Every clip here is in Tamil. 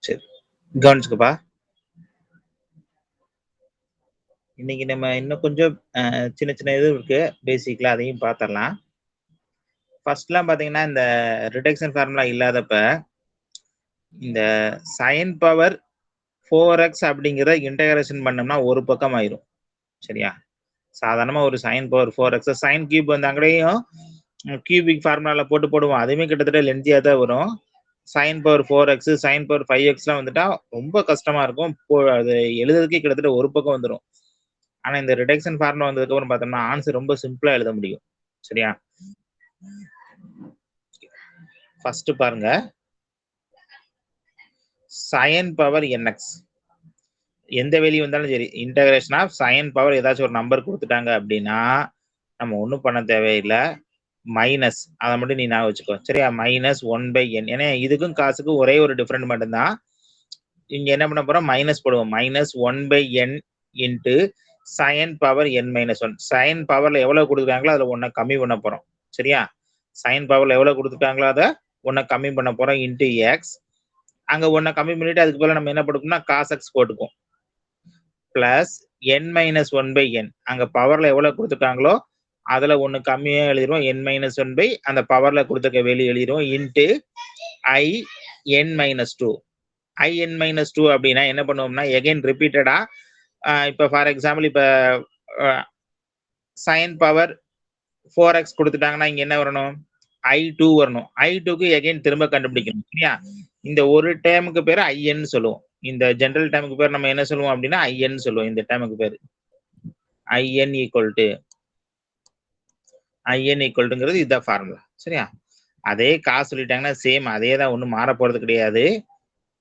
சரி, கவனிச்சுக்கப்பா. இன்னைக்கு நம்ம இன்னும் கொஞ்சம் சின்ன சின்ன இது இருக்கு. பேசிக்ல அதையும் பார்த்துரலாம். ஃபர்ஸ்ட்லாம் பார்த்தீங்கன்னா, இந்த ரிடக்ஷன் ஃபார்முலா இல்லாதப்ப, இந்த sin பவர் 4x அப்படிங்கிறத இன்டகிரேஷன் பண்ணோம்னா ஒரு பக்கம் ஆயிரும். சரியா? சாதாரணமா ஒரு sin power 4x sin cube வந்து அங்கேயும் கியூபிக் ஃபார்முலால போட்டு போடுவோம். அதுவுமே கிட்டத்தட்ட லென்த்தியா தான் வரும். sin power 4x, sin power 5xலாம் வந்துட்டா ரொம்ப கஷ்டமா இருக்கும். அது எழுதுறதுக்கே கிட்டத்தட்ட ஒரு பக்கம் வந்துரும். ஆனா இந்த ரிடக்ஷன் ஃபார்முலா வந்ததுக்கப்புறம் பார்த்தோம்னா, ஆன்சர் ரொம்ப சிம்பிளா எழுத முடியும். சரியா? ஃபர்ஸ்ட் பாருங்க. sin power nx. எந்த வேல்யூ வந்தாலும் சரி, இன்டகிரேஷன் ஆஃப் sin பவர் ஏதாச்சும் ஒரு நம்பர் குடுத்துட்டாங்க அப்படின்னா, நம்ம ஒண்ணும் பண்ண தேவையில்ல. மைனஸ் அத மட்டும் நீ ஞாபகம் வச்சுக்கோ. சரியா? -1/n. ஏன்னா இதுக்கும் காசுக்கும் ஒரே ஒரு டிஃபரெண்ட் மட்டும் தான். இங்க என்ன பண்ண போறோம்? மைனஸ் போடுவோம். -1/n into sin power n-1. sin பவர்ல எவ்வளவு குடுக்குறாங்களோ அதுல 1 கம்மி பண்ண போறோம். சரியா? sin பவர்ல எவ்வளவு குடுத்துட்டாங்களோ அத 1 கம்மி பண்ண போறோம் இன்டு x. அங்க 1 கம்மி பண்ணிட்டு அதுக்கு பதிலா நம்ம என்ன போட்டுக்கோம்னா cos x போட்டுக்குவோம். Plus n-1/n. அங்க பவர்ல எவ்வளவு குடுத்துட்டாங்களோ அதுல 1 கம்மியா எழுதிருவோம். n-1 அந்த பவர்ல குடுத்துருக்க வேல்யூ எழுதிருவோம். Into i n-2. in-2 அப்படின்னா என்ன பண்ணுவோம்னா எகைன் ரிப்பீட்டடா இப்ப ஃபார் எக்ஸாம்பிள் இப்ப sin பவர் 4x கொடுத்துட்டாங்கன்னா இங்க என்ன வரணும்? i2 வரணும். i2க்கு எகைன் திரும்ப கண்டுபிடிக்கணும். சரியா? இந்த ஒரு டேர்முக்கு பேரு in சொல்லுவோம். இந்த ஜெனரல் டேர்முக்கு பேர் நம்ம என்ன சொல்லுவோம் அப்படின்னா in சொல்லுவோம். இந்த டேர்முக்கு பேரு in equal to in equal டுங்கிறது இதுதான் ஃபார்முலா. சரியா? அதே காஸ் சொல்லிட்டாங்கன்னா சேம் அதே தான், ஒண்ணும் மாற போறது கிடையாது.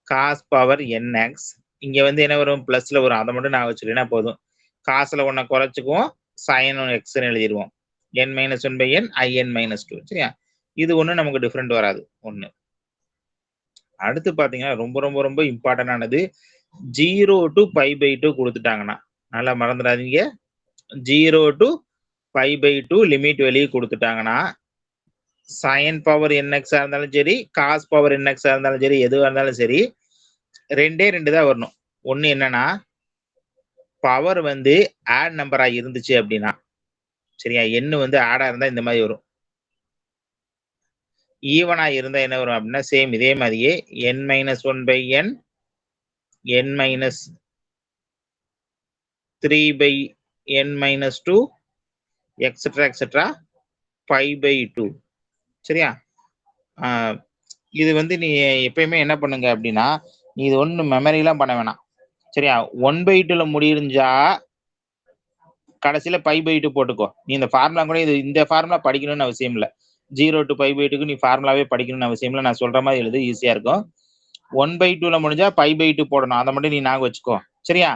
cos power nx. இங்க வந்து என்ன வரும்? பிளஸ்ல வரும். அதை மட்டும் நான் வச்சுக்கிட்டேன்னா போதும். காசுல ஒன்ன குறைச்சுக்குவோம். sin x எழுதிடுவோம். n-1/n in-2. சரியா? இது ஒண்ணு நமக்கு டிஃபரெண்ட் வராது. ஒண்ணு. அடுத்து பாத்தீங்கன்னா ரொம்ப ரொம்ப ரொம்ப இம்பார்ட்டன்ட் ஆனது 0 to π/2 கொடுத்துட்டாங்கன்னா நல்லா மறந்துடாதீங்க. 0 to π/2 லிமிட் வெளியே கொடுத்துட்டாங்கன்னா sin பவர் nx இருந்தாலும் சரி, cos பவர் nx இருந்தாலும் சரி, எதுவா இருந்தாலும் சரி, ரெண்டே ரெண்டு தான் வரணும். ஒண்ணு என்னன்னா பவர் வந்து ஆட் நம்பரா இருந்துச்சு அப்படின்னா, சரியா? எண்ணு வந்து ஆடா இருந்தா இந்த மாதிரி வரும். ஈவனா இருந்தா என்ன வரும் அப்படின்னா சேம் இதே மாதிரியே n-1/n, n-3/n-2, எக்ஸெட்ரா எக்ஸெட்ரா π/2. சரியா? இது வந்து நீ எப்பயுமே என்ன பண்ணுங்க அப்படின்னா, நீ இது ஒண்ணு மெமரிலாம் பண்ண வேணாம். சரியா? 1/2ல முடிஞ்சா கடைசியில π/2 போட்டுக்கோ. நீ இந்த ஃபார்முலா கூட இந்த ஃபார்முலா படிக்கணும்னு அவசியம் இல்ல. 0 to π/2க்கு நீ ஃபார்முலாவே படிக்கணும்னு அவசியம் இல்ல. நான் சொல்ற மாதிரி எழுது, ஈஸியா இருக்கும். 1/2ல முடிஞ்சா π/2 போடணும். அதை மட்டும் நீ ஞாபகம் வச்சுக்கோ. சரியா?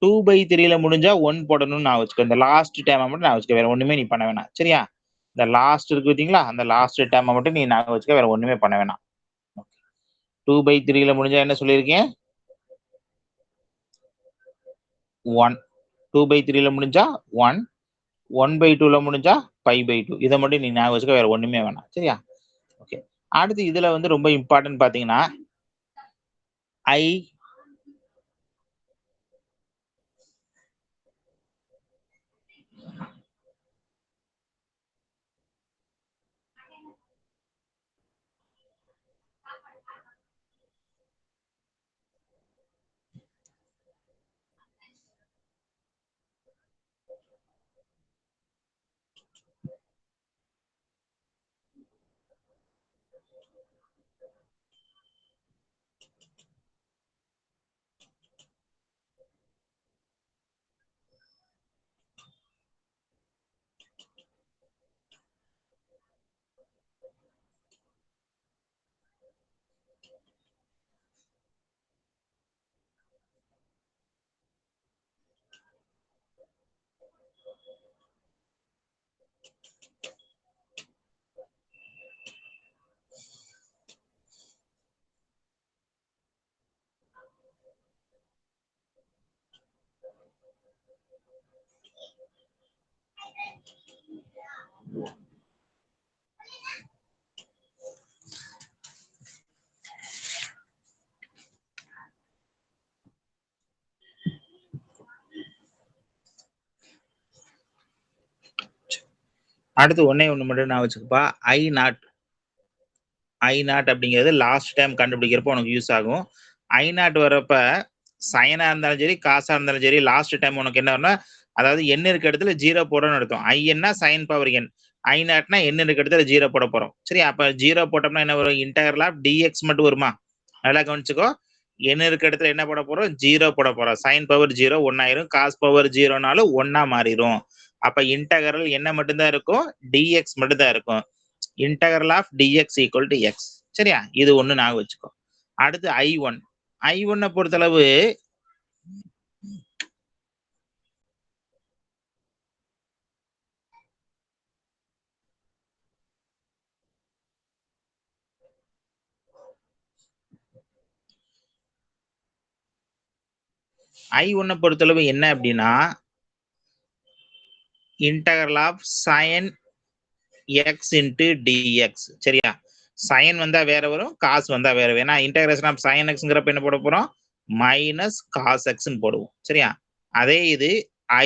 2/3ல முடிஞ்சா 1 போடணும்னு ஞாபகம் வச்சுக்கோ. இந்த லாஸ்ட் டேர்மை மட்டும் ஞாபகம் வச்சுக்கோ. வேற ஒண்ணுமே நீ பண்ண வேணாம். சரியா? இந்த லாஸ்ட் இருக்கு பாத்தீங்களா? அந்த லாஸ்ட் டேர்மை மட்டும் நீ ஞாபகம் வச்சுக்க. வேற ஒண்ணுமே பண்ண வேணாம். 2/3ல முடிஞ்சா என்ன சொல்லியிருக்கேன்? 1. 2/3ல முடிஞ்சா 1. 1/2ல முடிஞ்சா π/2. இதை மட்டும் நீ ஞாபகம் வச்சுக்க. வேற ஒண்ணுமே வேணாம். சரியா? ஓகே. அடுத்து இதுல வந்து ரொம்ப இம்பார்ட்டன்ட் பாத்தீங்கன்னா i அடுத்து ஒண்ணே ஒண்ணு மட்டும் நான் வச்சுக்கப்பா, ஐ நாட் அப்படிங்கிறது லாஸ்ட் டைம் கண்டுபிடிக்கிறப்போ உனக்கு யூஸ் ஆகும். ஐ நாட் வரப்ப சைனா இருந்தாலும் சரி காசா இருந்தாலும் சரி லாஸ்ட் டைம் உனக்கு என்ன வரும்னா, அதாவது என் இருக்க இடத்துல 0 போடணும்னு அர்த்தம். ஐன்னா சைன் பவர் என், ஐ நாட்னா என் இருக்க இடத்துல 0 போட போறோம். சரி, அப்ப 0 போட்டோம்னா என்ன வரும்? இன்டகரல் ஆஃப் டிஎக்ஸ் மட்டும் வருமா? நல்லா கவனிச்சுக்கோ. என் இருக்க இடத்துல என்ன போட போறோம்? 0 போட போறோம். சைன் பவர் 0 1 ஆயிரும், காஸ் பவர் 0னாலும் 1 மாறிடும். அப்ப இன்டகரல் என்ன மட்டும்தான் இருக்கும்? டிஎக்ஸ் மட்டும் தான் இருக்கும். Integral of dx equal to x. சரியா? இது ஒண்ணு ஞாபகம் வச்சுக்கோ. அடுத்து I1 பொறுத்தளவு என்ன அப்படின்னா, integral of sine x into dx. சரியா? சைன் வந்தா வேற வரும், காசு வந்தா வேற வரும். ஏன்னா இன்டகிரேஷன் ஆஃப் சைன் எக்ஸ்ங்கிறப்ப என்ன போட போறோம்? மைனஸ் காஸ் எக்ஸ்ன்னு போடுவோம். சரியா? அதே இது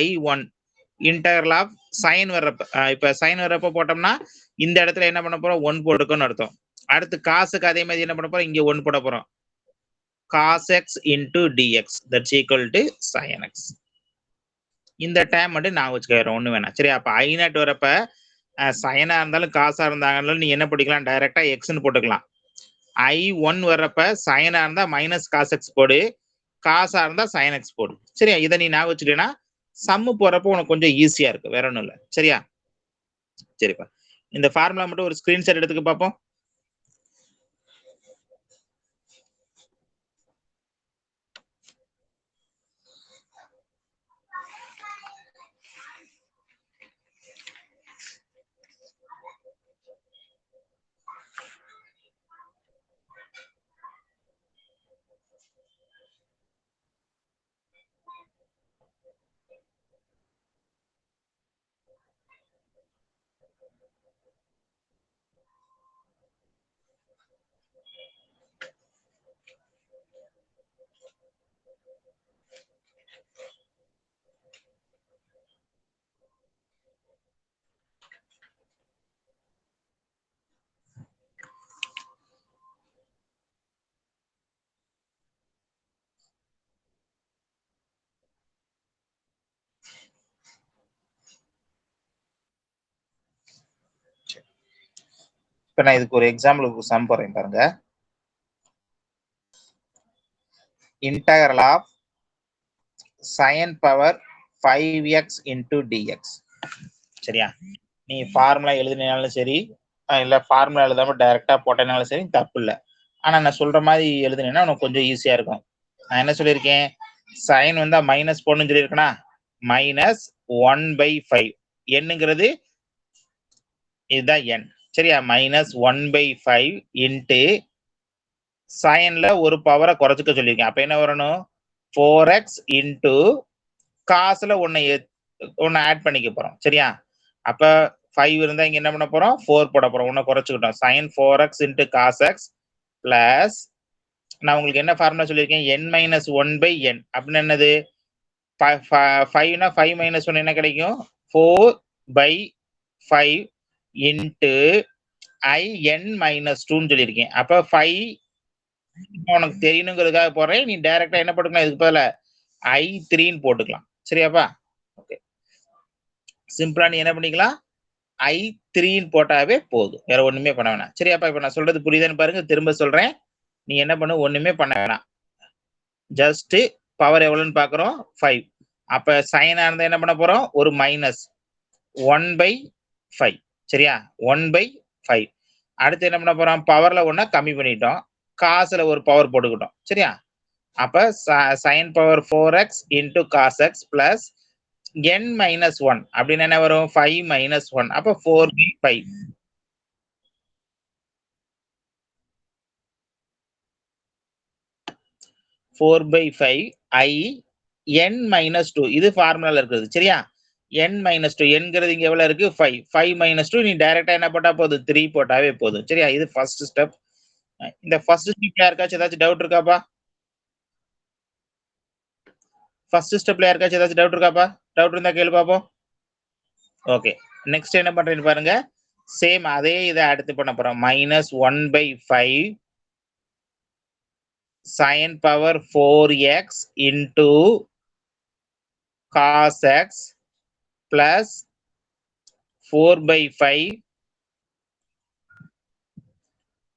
I1 இன்டகரல் ஆஃப் சைன் வர்றப்ப, இப்ப சைன் வர்றப்ப போட்டோம்னா இந்த இடத்துல என்ன பண்ண போறோம்? 1 போட்டுக்கோன்னு அர்த்தம். அடுத்து காசுக்கு அதே மாதிரி என்ன பண்ண போறோம்? இங்க 1 போட போறோம். cos x into dx that's equal to sin x. இந்த டேம் மட்டும் நான் வச்சுக்கிறேன், ஒண்ணு வேணாம். சரி, அப்ப I நாட் வரப்ப சைனா இருந்தாலும் காசா இருந்தாங்கனாலும் நீ என்ன படிக்கலாம்? டைரக்டா எக்ஸ்ன்னு போட்டுக்கலாம். I1 வர்றப்ப சைனா இருந்தா மைனஸ் காஸ் எக்ஸ் போடு, காசா இருந்தா சைன் எக்ஸ் போடு. சரியா? இதை நீ நான் வச்சுட்டேன்னா சம்மு போறப்போ உனக்கு கொஞ்சம் ஈஸியா இருக்கு, வேற ஒண்ணும் இல்ல. சரியா? சரிப்பா, இந்த ஃபார்முலா மட்டும் ஒரு ஸ்கிரீன்ஷாட் எடுத்துக்க பார்ப்போம். இப்ப நான் இதுக்கு ஒரு எக்ஸாம்பிளுக்கு சம் போறேன் பாருங்க. Integral of sine power 5x into dx. சரியா? நீ ஃபார்முலா எழுதினாலும் சரி, இல்ல ஃபார்முலா எழுதாம டைரக்டா போட்டனாலும் சரி தப்பு இல்லை. ஆனா நான் சொல்ற மாதிரி எழுதுனேன்னா உனக்கு கொஞ்சம் ஈஸியா இருக்கும். நான் என்ன சொல்லியிருக்கேன்? சைன் வந்தா மைனஸ் போடணும்னு சொல்லியிருக்கேனா? மைனஸ் 1/5 என்னங்கிறது இதுதான் என். சரியா? மைனஸ் 1/5 இன்ட்டு சைன்ல ஒரு பவரை குறைச்சுக்க சொல்லியிருக்கேன். அப்ப என்ன வரணும்? 4x இன்டு காசுல ஒன்னு ஆட் பண்ணிக்க போறோம். சரியா? அப்ப 5 இருந்தா இங்க என்ன பண்ண போறோம்? 4 போட போறோம். ஒன்னு குறைச்சுக்கிட்டோம். sin 4x into cos x plus, நான் உங்களுக்கு என்ன ஃபார்முலா சொல்லியிருக்கேன்? n மைனஸ் 1/n அப்படின்னு என்னது? 5னா 5 மைனஸ் 1 என்ன கிடைக்கும்? 4/5 இன்ட்டு in மைனஸ் 2ன்னு சொல்லியிருக்கேன். அப்ப 5 உனக்கு தெரியணுங்கிறதுக்காக போறேன். நீ டைரக்டா என்ன போட்டுக்கலாம்? இதுக்கு பதிலா I3ன்னு போட்டுக்கலாம். சரியாப்பா? ஓகே, சிம்பிளா நீ என்ன பண்ணிக்கலாம்? I3ன்னு போட்டாவே போதும், வேற ஒண்ணுமே பண்ண வேணாம். சரியாப்பா? இப்ப நான் சொல்றது புரியுதான்னு பாருங்க. திரும்ப சொல்றேன், நீ என்ன பண்ணு? ஒண்ணுமே பண்ண வேணாம். ஜஸ்ட் பவர் எவ்வளவுன்னு பாக்குறோம்? 5. அப்ப சைனா இருந்தா என்ன பண்ண போறோம்? ஒரு மைனஸ் 1/5. சரியா? 1/5. அடுத்து என்ன பண்ண போறோம்? பவர்ல ஒண்ணா கம்மி பண்ணிட்டோம், காசுல ஒரு பவர் போட்டுக்கிட்டோம். சரியா? அப்ப sin power 4x into cos x plus n minus 1 அப்படின்னு என்ன வரும்? 5 மைனஸ் 1. அப்ப 4/5. I n மைனஸ் 2 இது ஃபார்முலால இருக்குது. சரியா? n மைனஸ் 2 என்கிறது இங்க எவ்வளவு இருக்கு? 5. 5 மைனஸ் 2 நீ டைரக்டா என்ன போட்டா போதும்? 3 போட்டாவே போதும். சரியா? இது ஃபர்ஸ்ட் ஸ்டெப். இந்த ஃபர்ஸ்ட் ஸ்டெப்ல யாருக்காச்சும் ஏதாச்சும் டவுட் இருக்காப்பா? ஃபர்ஸ்ட் ஸ்டெப்ல யாருக்காச்சும் ஏதாச்சும் டவுட் இருக்காப்பா? டவுட் இருந்தா கேளு பாப்போம். ஓகே, நெக்ஸ்ட் என்ன பண்றேன்னு பாருங்க, சேம் அதே இதை அடுத்து பண்ண போறோம். -1/5 sin power 4x into cos x plus 4/5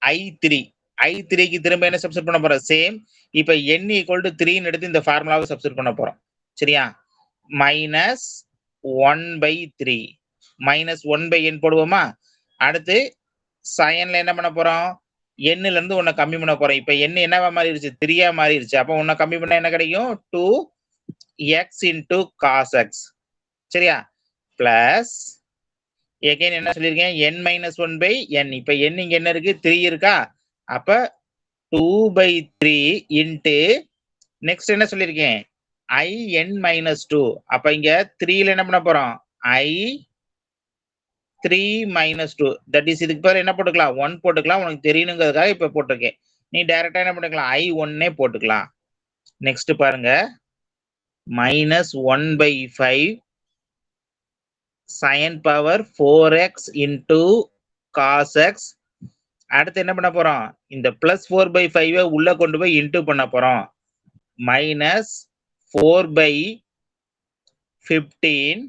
I3. I3க்கு திரும்ப என்ன சப்ஸ்டிட் பண்ண போறோம்? சேம். இப்ப n = 3 எடுத்து இந்த ஃபார்முலாவை சப்ஸ்டிட் பண்ண போறோம். சரியா? -1/3 -1/n போடுவோமா? அடுத்து சைன்ல என்ன பண்ண போறோம்? n ல இருந்து 1 கம்மி பண்ண போறோம். இப்ப n என்னவா மாறிடுச்சு? 3 மாறிடுச்சு. அப்ப 1 கம்மி பண்ணா என்ன கிடைக்கும்? 2x into cos x. சரியா? பிளஸ் again என்ன சொல்லிருக்கேன்? n - 1/n. இப்ப n இங்க என்ன இருக்கு? 3 இருக்கா? அப்ப 2/3 into நெக்ஸ்ட் என்ன சொல்லிருக்கேன்? in - 2. அப்ப இங்க 3 ல என்ன பண்ண போறோம்? i3 - 2. தட் இஸ் இதுக்கு பேர் என்ன போட்டுக்கலாம்? 1 போட்டுக்கலாம். உனக்கு தெரியணுங்கிறதுக்காக இப்ப போட்டிருக்கேன். நீ டைரக்டா என்ன பண்ணிக்கலாம்? i1 போட்டுக்கலாம். நெக்ஸ்ட் பாருங்க, -1/5 sin power 4x into cos x. அடுத்து என்ன பண்ண போறோம்? இந்த +4/5 உள்ள கொண்டு போய் இன்டு பண்ண போறோம். -4/15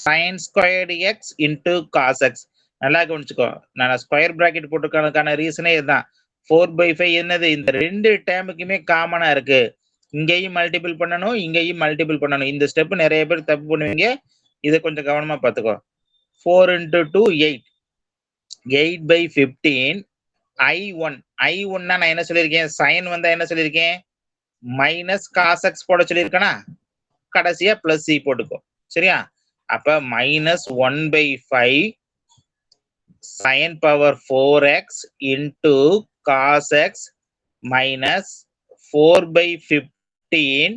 sin squared x into cos x. நல்லா கவனிச்சுக்கோ, நான் ஸ்கொயர் பிராக்கெட் போட்டுக்கான ரீசனே இதுதான். 4/5 என்னது? இந்த ரெண்டு டேர்முக்குமே காமனா இருக்கு. இங்கேயும் மல்டிபிள் பண்ணணும், இங்கேயும் மல்டிபிள் பண்ணணும். இந்த ஸ்டெப் நிறைய பேர் தப்பு பண்ணுவீங்க. இதை கொஞ்சம் கவனமா பார்த்துக்கோ. 4 × 2 8. 8/15 I1. I1 நான் என்ன சொல்லியிருக்கேன்? சைன் வந்தா என்ன சொல்லியிருக்கேன்? -cos x போட சொல்லியிருக்கேனா? கடைசியா பிளஸ் c போட்டுக்கோ. சரியா? அப்ப -1/5 sin power 4x into cos x minus 4/15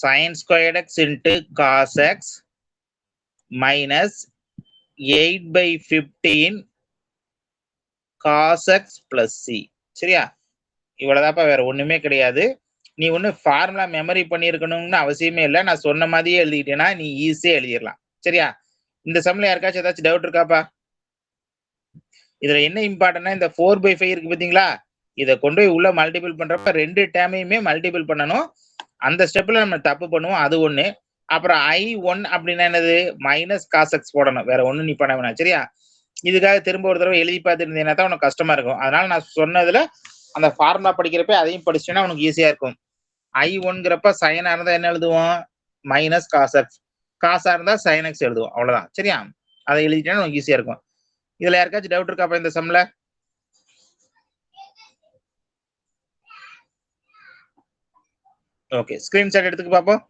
sin squared x into cos x minus 8/15 cos x plus c. சரியா? இவ்வளவுதான்ப்பா, வேற ஒண்ணுமே கிடையாது. நீ ஒண்ணு ஃபார்முலா மெமரி பண்ணிருக்கணும்னு அவசியமே இல்லை. நான் சொன்ன மாதிரியே எழுதிட்டேன்னா நீ ஈஸியா எழுதிடலாம். சரியா? இந்த சம்ல யாருக்காச்சும் ஏதாச்சும் டவுட் இருக்காப்பா? இதுல என்ன இம்பார்ட்டன்ட்னா, இந்த 4/5 இருக்கு பாத்தீங்களா? இதை கொண்டு போய் உள்ள மல்டிபிள் பண்றப்ப ரெண்டு டேமையுமே மல்டிபிள் பண்ணணும். அந்த ஸ்டெப்ல நம்ம தப்பு பண்ணுவோம், அது ஒண்ணு. அப்புறம் I1 அப்படின்னா என்னது? -cos x போடணும். வேற ஒண்ணு நீ பண்ண வேணாம். சரியா? இதுக்காக திரும்ப ஒரு தடவை எழுதி பார்த்துட்டு இருந்தீங்கன்னா தான் உனக்கு கஷ்டமா இருக்கும். அதனால நான் சொன்னதுல அந்த ஃபார்முலா படிக்கிறப்ப அதையும் படிச்சுன்னா உனக்கு ஈஸியா இருக்கும். I1ங்கிறப்ப சைனா இருந்தா என்ன எழுதுவோம்? -cos x. காசா இருந்தா sin x எழுதுவோம். அவ்வளவுதான். சரியா? அதை எழுதிட்டா உனக்கு ஈஸியா இருக்கும். இதுல யாருக்காச்சும் டவுட் இருக்காப்பா இந்த சம்ல? ஓகே, ஸ்கிரீன்ஷாட் எடுத்துக்க பாப்போம்.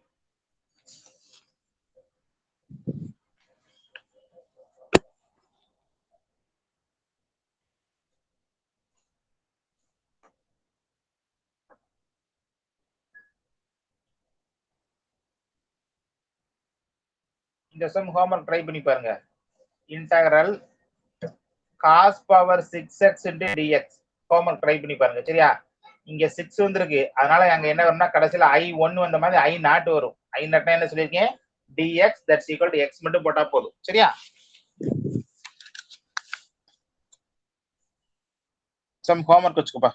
இந்த சம் ஹோம்வொர்க் ட்ரை பண்ணி பாருங்க. Integral cos power 6x into dx. Homework try பண்ணி பாருங்க. சரியா? இங்க 6 வந்திருக்கு. அதனால அங்க என்ன வரும்னா கடைசியில I1 வந்த மாதிரி I0 வரும். I0 என்ன சொல்லியிருக்கேன்? dx that's equal to x மட்டும் போட்டா போதும். சரியா? சம் ஹோம்வொர்க் வச்சுக்கோப்பா.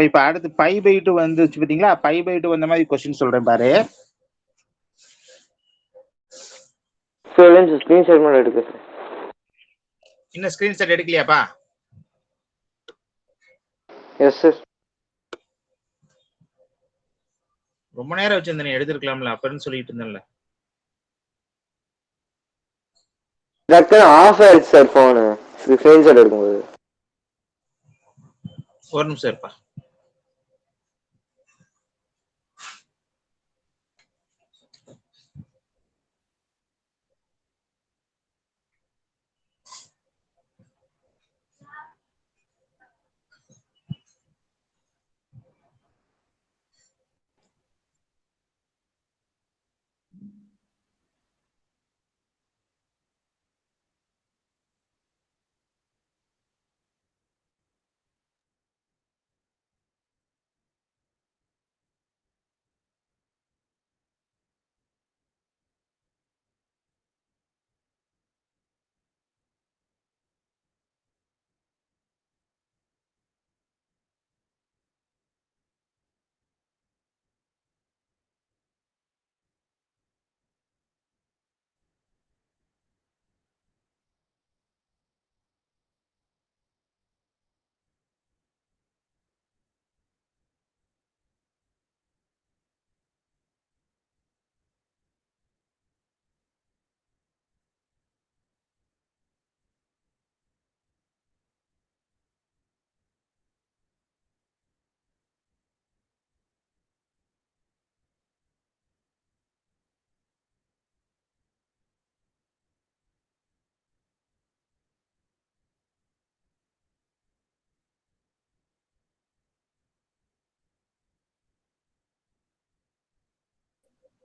இப்ப அடுத்து 5/2 வந்துச்சு பாத்தீங்களா? 5/2 வந்த மாதிரி கொஸ்டின் சொல்றேன் பாரு. ஸ்கிரீன்ஷாட் எடுக்க. இன்னும் ஸ்கிரீன்ஷாட் எடுக்கலையாப்பா? Yes sir. ரொம்ப நேரம் வச்சிருந்தேன், எடுத்துருக்கலாம்ல அப்பன்னு சொல்லிட்டு இருந்தேன்ல. ஆஃப் ஆயிடுச்சு சார் போனு. ஸ்கிரீன்ஷாட் எடுக்கும்போது. ஒரு நிமிஷம் இருப்பா.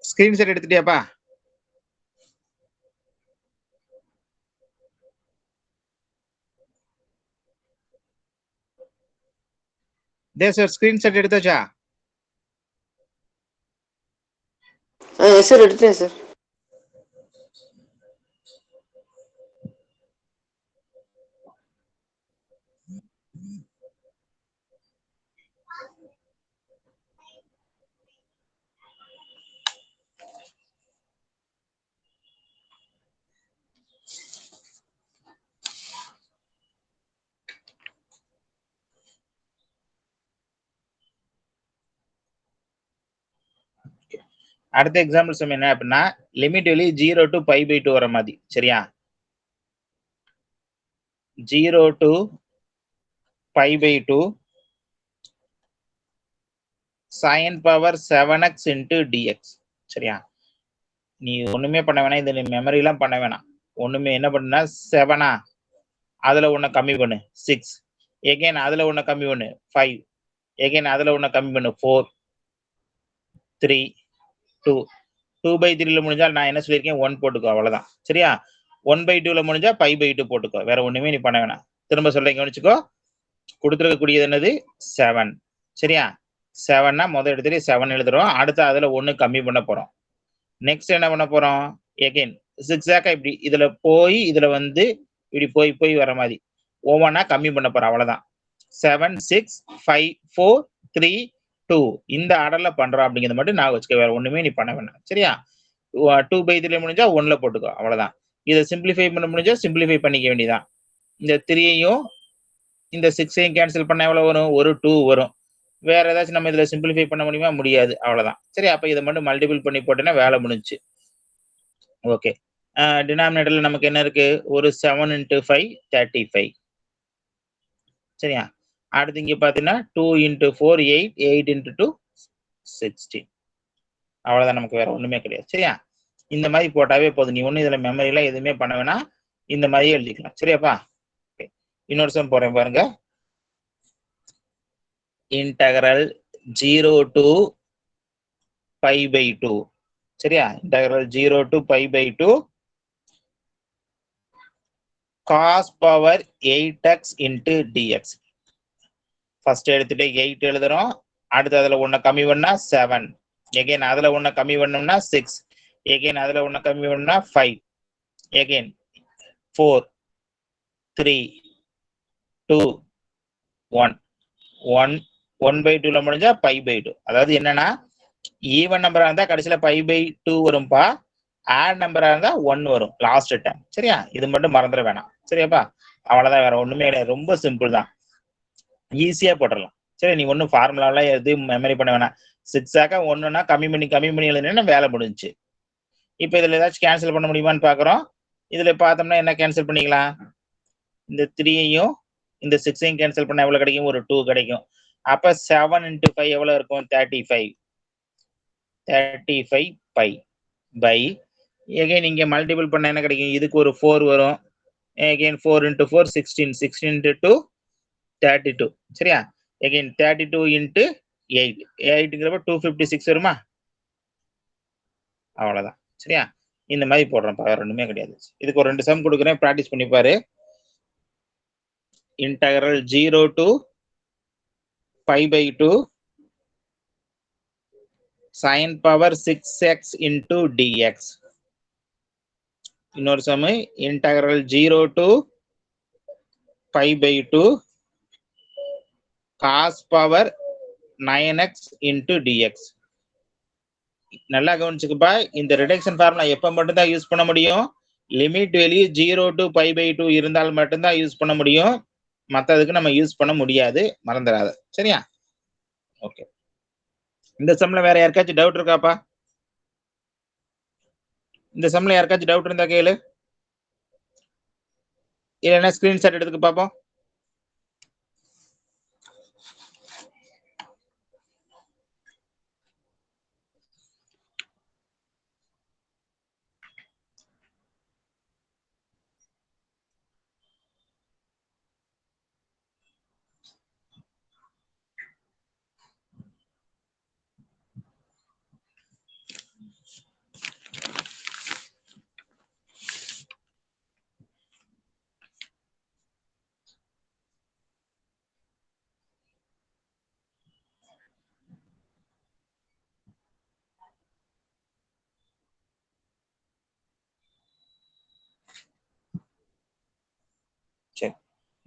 ஸ்கிரீன்ஷாட் எடுத்துட்டியாப்பா? சார் ஸ்கிரீன்ஷாட் எடுத்தாச்சா? எஸ் சார், எடுத்தேன் சார். அடுத்த எக்ஸாம்பிள் சம் என்ன அப்படின்னா லிமிட் வெளி 0 to pi by 2 வர மாதிரி. சரியா? 0 to pi by 2 sin power 7x into dx. சரியா? நீ ஒண்ணுமே பண்ண வேணாம், இது நீ மெமரி எல்லாம் பண்ண வேணாம். ஒண்ணுமே என்ன பண்ணுனா 7 அதுல ஒண்ண கம்மி பண்ணு 6, எகைன் அதுல ஒண்ண கம்மி பண்ணு 5, எகைன் அதுல ஒண்ண கம்மி பண்ணு 4, 3, 2. 2/3 முடிஞ்சால் நான் என்ன சொல்லியிருக்கேன் 1 போட்டுக்கோ, அவ்வளவுதான். சரியா? 1/2 முடிஞ்சா pi by 2 போட்டுக்கோ, வேற ஒண்ணுமே நீ பண்ண வேணாம். திரும்ப சொல்றேன், கவனிச்சுக்கோ. கொடுத்துருக்கக்கூடியது என்னது 7. சரியா? 7னா முதல் எடுத்துட்டு 7 எழுதுறோம், அடுத்து அதுல 1 கம்மி பண்ண போறோம். நெக்ஸ்ட் என்ன பண்ண போறோம், எகைன் zigzag இப்படி இதுல போய் இதுல வந்து இப்படி போய் போய் வர மாதிரி ஒவ்வொன்னா கம்மி பண்ண போறோம், அவ்வளவுதான். 7, 6, 5, 4, 3, 2 இந்த ஆர்டர்ல பண்றோம் அப்படிங்கிறது மட்டும் நான் வச்சுக்க, வேற ஒண்ணுமே நீ பண்ண வேணாம். சரியா? 2/3 முடிஞ்சா 1ல போட்டுக்கோ, அவ்வளவுதான். இதை சிம்பிளிஃபை பண்ண முடிஞ்சா சிம்பிளிஃபை பண்ணிக்க வேண்டியதான். இந்த 3யையும் இந்த 6ஐயும் கேன்சல் பண்ண எவ்வளவு வரும், ஒரு 2 வரும். வேற ஏதாச்சும் நம்ம இதுல சிம்பிளிஃபை பண்ண முடியுமா, முடியாது, அவ்வளவுதான். சரி, அப்ப இதை மட்டும் மல்டிபிள் பண்ணி போட்டேன்னா வேலை முடிஞ்சு. ஓகே, டினாமினேட்டர்ல நமக்கு என்ன இருக்கு, ஒரு 7 into 5 35. சரியா? அடுத்து இங்க பாத்தீங்கன்னா 2 into 4 8, 8 into 2 16. அவ்வளவுதான், நமக்கு வேற ஒண்ணுமே கிடையாது. சரியா? இந்த மாதிரி போட்டாவே போதும், நீ ஒண்ணு இதுல மெமரி எல்லாம் எதுவுமே பண்ண வேணாம், இந்த மாதிரி எழுதிக்கலாம். சரியாப்பா? இன்னொரு சம் போறேன் பாருங்க. Integral 0 to pi by 2. சரியா? Integral 0 to pi by 2 cos power 8x into dx. First எடுத்துட்டு 8 எழுதுறோம், அடுத்து அதுல 1 கம்மி பண்ணா 7, எகைன் அதுல 1 கம்மி பண்ணோம்னா 6, எகைன் அதுல 1 கம்மி பண்ணா 5, எகைன் 4, 3, 2, 1. 1/2ல முடிஞ்சா pi by 2. அதாவது என்னன்னா ஈவன் நம்பரா இருந்தா கடைசியில pi by 2 வரும்பா, ஆட் நம்பரா இருந்தா 1 வரும் லாஸ்ட் டைம். சரியா? இது மட்டும் மறந்துட வேணாம். சரியாப்பா? அவ்வளவுதான், வேற ஒண்ணுமே கிடையாது, ரொம்ப சிம்பிள் தான், ஈஸியா போட்டுடலாம். சரி, நீ ஒன்னும் ஃபார்முலாலாம் எதுவும் மெமரி பண்ண வேணாம். 6 ஒண்ணுன்னா கம்மி பண்ணி எழுதுனா வேலை முடிஞ்சுச்சு. இப்ப இதுல ஏதாச்சும் கேன்சல் பண்ண முடியுமான்னு பாக்குறோம். இதுல பார்த்தோம்னா என்ன கேன்சல் பண்ணிக்கலாம், இந்த 3யையும் இந்த 6ஐயும் கேன்சல் பண்ண எவ்வளவு கிடைக்கும், ஒரு 2 கிடைக்கும். அப்ப 7 into 5 எவ்வளவு இருக்கும், 35. 35 pi by, எகைன் இங்க மல்டிபிள் பண்ண என்ன கிடைக்கும், இதுக்கு ஒரு 4 வரும், எகைன் 4 into 4 16, 16 into 2 32. சரியா? எகைன் 32 into 8, 8ங்கிறப்ப 256 வருமா, அவ்வளவுதான். சரியா? இந்த மாதிரி போடுறோம், வேற ஒண்ணுமே கிடையாது. இதுக்கு ஒரு 2 சம் கொடுக்குறேன், பிராக்டிஸ் பண்ணி பாரு. Integral 0 to pi by 2 sin power 6x into dx. இன்னொரு some, integral 0 to pi by 2 cos power 9x into dx. நல்லா கவனிச்சுக்கப்பா, இந்த ரிடக்ஷன் ஃபார்முலா எப்ப மட்டும் தான் யூஸ் பண்ண முடியும், limit value 0 to pi by 2 இருந்தால் மட்டும்தான் யூஸ் பண்ண முடியும், மத்ததுக்கு நம்ம யூஸ் பண்ண முடியாது, மறந்துடாத. சரியா? ஓகே, இந்த சம்ல வேற யாருக்காச்சும் டவுட் இருக்காப்பா? இந்த சம்ல யாருக்காச்சும் டவுட் இருந்தா கேளு, இல்லைன்னா ஸ்கிரீன்ஷாட் எடுத்துக்க பாப்போம்.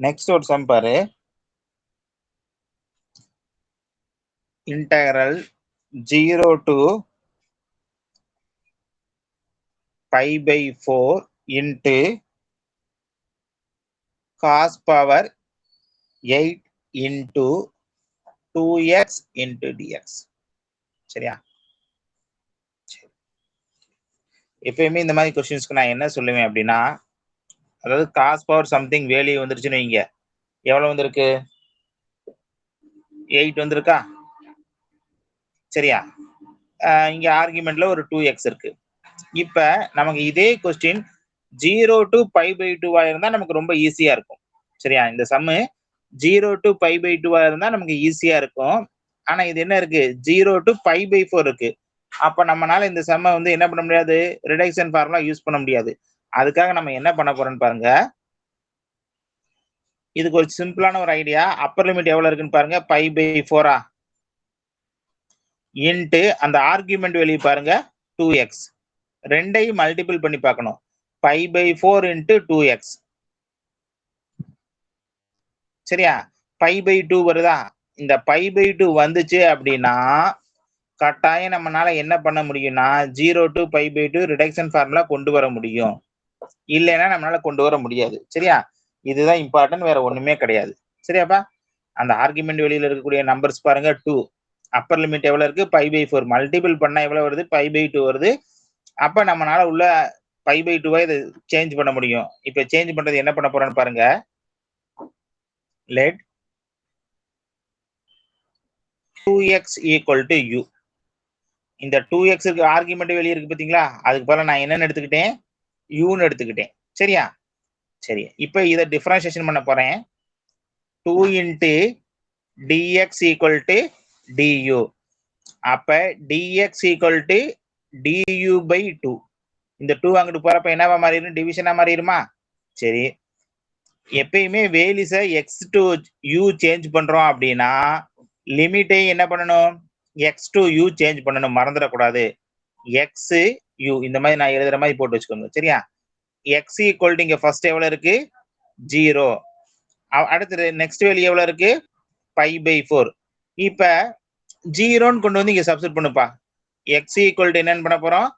நெக்ஸ்ட் ஒரு சம் பாரு. Integral 0 to π/4 into cos power 8 into 2x into dx. சரியா? எப்பயுமே இந்த மாதிரி கொஸ்டின்ஸ்க்கு நான் என்ன சொல்லுவேன் அப்படின்னா, அதாவது காஸ் பவர் சம்திங் வேல்யூ வந்துருச்சுன்னு வைங்க. எவ்வளவு வந்திருக்கு? 8 வந்திருக்கா? சரியா? இங்க ஆர்குமெண்ட்ல ஒரு 2x இருக்கு. இப்ப நமக்கு இதே கொஸ்டின் 0 to π/2 இருந்தா நமக்கு ரொம்ப ஈஸியா இருக்கும். சரியா? இந்த சம்மு 0 to π/2 இருந்தா நமக்கு ஈஸியா இருக்கும். ஆனா இது என்ன இருக்கு? 0 to π/4 இருக்கு. அப்ப நம்மனால இந்த சம்ம வந்து என்ன பண்ண முடியாது? ரிடக்ஷன் ஃபார்முலா யூஸ் பண்ண முடியாது. அதுக்காக நம்ம என்ன பண்ண போறோம்னு பாருங்க. இதுக்கு ஒரு சிம்பிளான ஒரு ஐடியா. அப்பர் லிமிட் எவ்வளவு இருக்குன்னு பாருங்க. π/4 இன்ட்டு அந்த ஆர்குமெண்ட் வெளியே பாருங்க 2x. ரெண்டையும் மல்டிபிள் பண்ணி பார்க்கணும். π/4 இன்ட்டு 2x. சரியா? π/2 வருதா? இந்த π/2 வந்துச்சு அப்படின்னா கட்டாயம் நம்மனால என்ன பண்ண முடியும்னா 0 to π/2 ரிடக்ஷன் ஃபார்முலா கொண்டு வர முடியும். இல்லைன்னா நம்மளால கொண்டு வர முடியாது. சரியா? இதுதான் இம்பார்ட்டன்ட், வேற ஒண்ணுமே கிடையாது. சரியாப்பா? அந்த ஆர்குமெண்ட் வெளியில இருக்கக்கூடிய நம்பர்ஸ் பாருங்க 2. அப்பர் லிமிட் எவ்வளவு இருக்கு? π/4. மல்டிபிள் பண்ணா எவ்வளவு வருது? π/2 வருது. அப்ப நம்மனால உள்ள π/2 இது சேஞ்ச் பண்ண முடியும். இப்ப சேஞ்ச் பண்றது என்ன பண்ண போறோம்னு பாருங்க. let 2x equal to u. இந்த 2x க்கு ஆர்குமெண்ட் வெளிய இருக்கு பாத்தீங்களா? அதுக்கு பதிலா நான் என்னன்னு எடுத்துக்கிட்டேன்? uன்னு எடுத்துக்கிட்டேன். சரியா? சரி. இப்போ இத டிஃபரன்ஷியேஷன் பண்ண போறேன். 2 into dx equal to du. அப்ப dx equal to du by 2. இந்த 2 அங்கிட்டு போறப்ப என்னவா மாறிடும்? டிவிஷனா மாறிடுமா? சரி. எப்பயுமே values x to u change பண்றோம் அப்படின்னா லிமிட்டை என்ன பண்ணணும்? x to u சேஞ்ச் பண்ணணும். மறந்துடக்கூடாது. x u இந்த மாதிரி நான் எழுதுற மாதிரி போட்டு வச்சுக்கோங்க. சரியா? x ஈக்குவல் டு இங்க ஃபர்ஸ்ட் எவ்வளவு இருக்கு? 0. அடுத்து நெக்ஸ்ட் வேல்யூ எவ்வளவு இருக்கு? π/4. இப்ப 0ன்னு கொண்டு வந்து இங்க சப்ஸ்டிட் பண்ணுப்பா. x ஈக்குவல் டு என்னன்னு பண்ண போறோம்?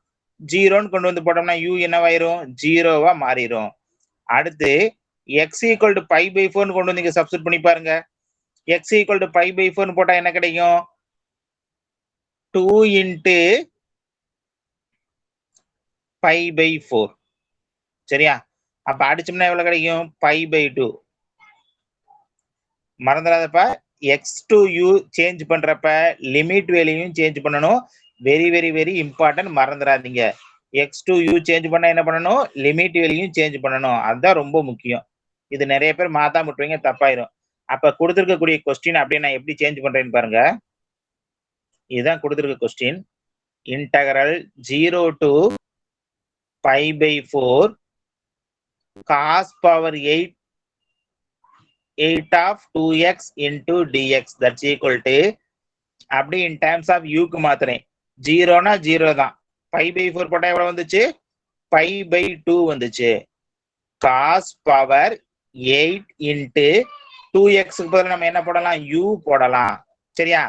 0ன்னு கொண்டு வந்து போட்டோம்னா u என்னவாயிரும்? 0வா மாறிடும். அடுத்து x ஈக்குவல் டு π/4ன்னு கொண்டு வந்து இங்க சப்ஸ்டிட் பண்ணி பாருங்க. x ஈக்குவல் டு π/4ன்னு போட்டா என்ன கிடைக்கும்? 2 into π/4. சரியா? அப்ப அடிச்சோம்னா எவ்வளவு கிடைக்கும்? π/2. மறந்துடாதப்ப x to u சேஞ்ச் பண்றப்ப லிமிட் வேல்யூயும் சேஞ்ச் பண்ணணும். வெரி வெரி வெரி இம்பார்ட்டன்ட், மறந்துடாதீங்க. x to u சேஞ்ச் பண்ணா என்ன பண்ணணும்? லிமிட் வேல்யூயும் சேஞ்ச் பண்ணணும். அதுதான் ரொம்ப முக்கியம். இது நிறைய பேர் மாத்தாம விட்டுருவீங்க, தப்பாயிரும். அப்ப கொடுத்திருக்கக்கூடிய கொஸ்டின் அப்படியே நான் எப்படி சேஞ்ச் பண்றேன்னு பாருங்க. இதுதான் கொடுத்திருக்க question. Integral 0 to π/4 cos power 8 of 2x into dx that's equal to அப்படி in terms of u க்கு மாத்துறேன். 0னா 0 தான். π/4 போட்டா எவ்வளவு வந்துச்சு? π/2 வந்துச்சு. cos power 8 into 2x க்கு பதிலா நம்ம என்ன போடலாம்? u போடலாம். சரியா?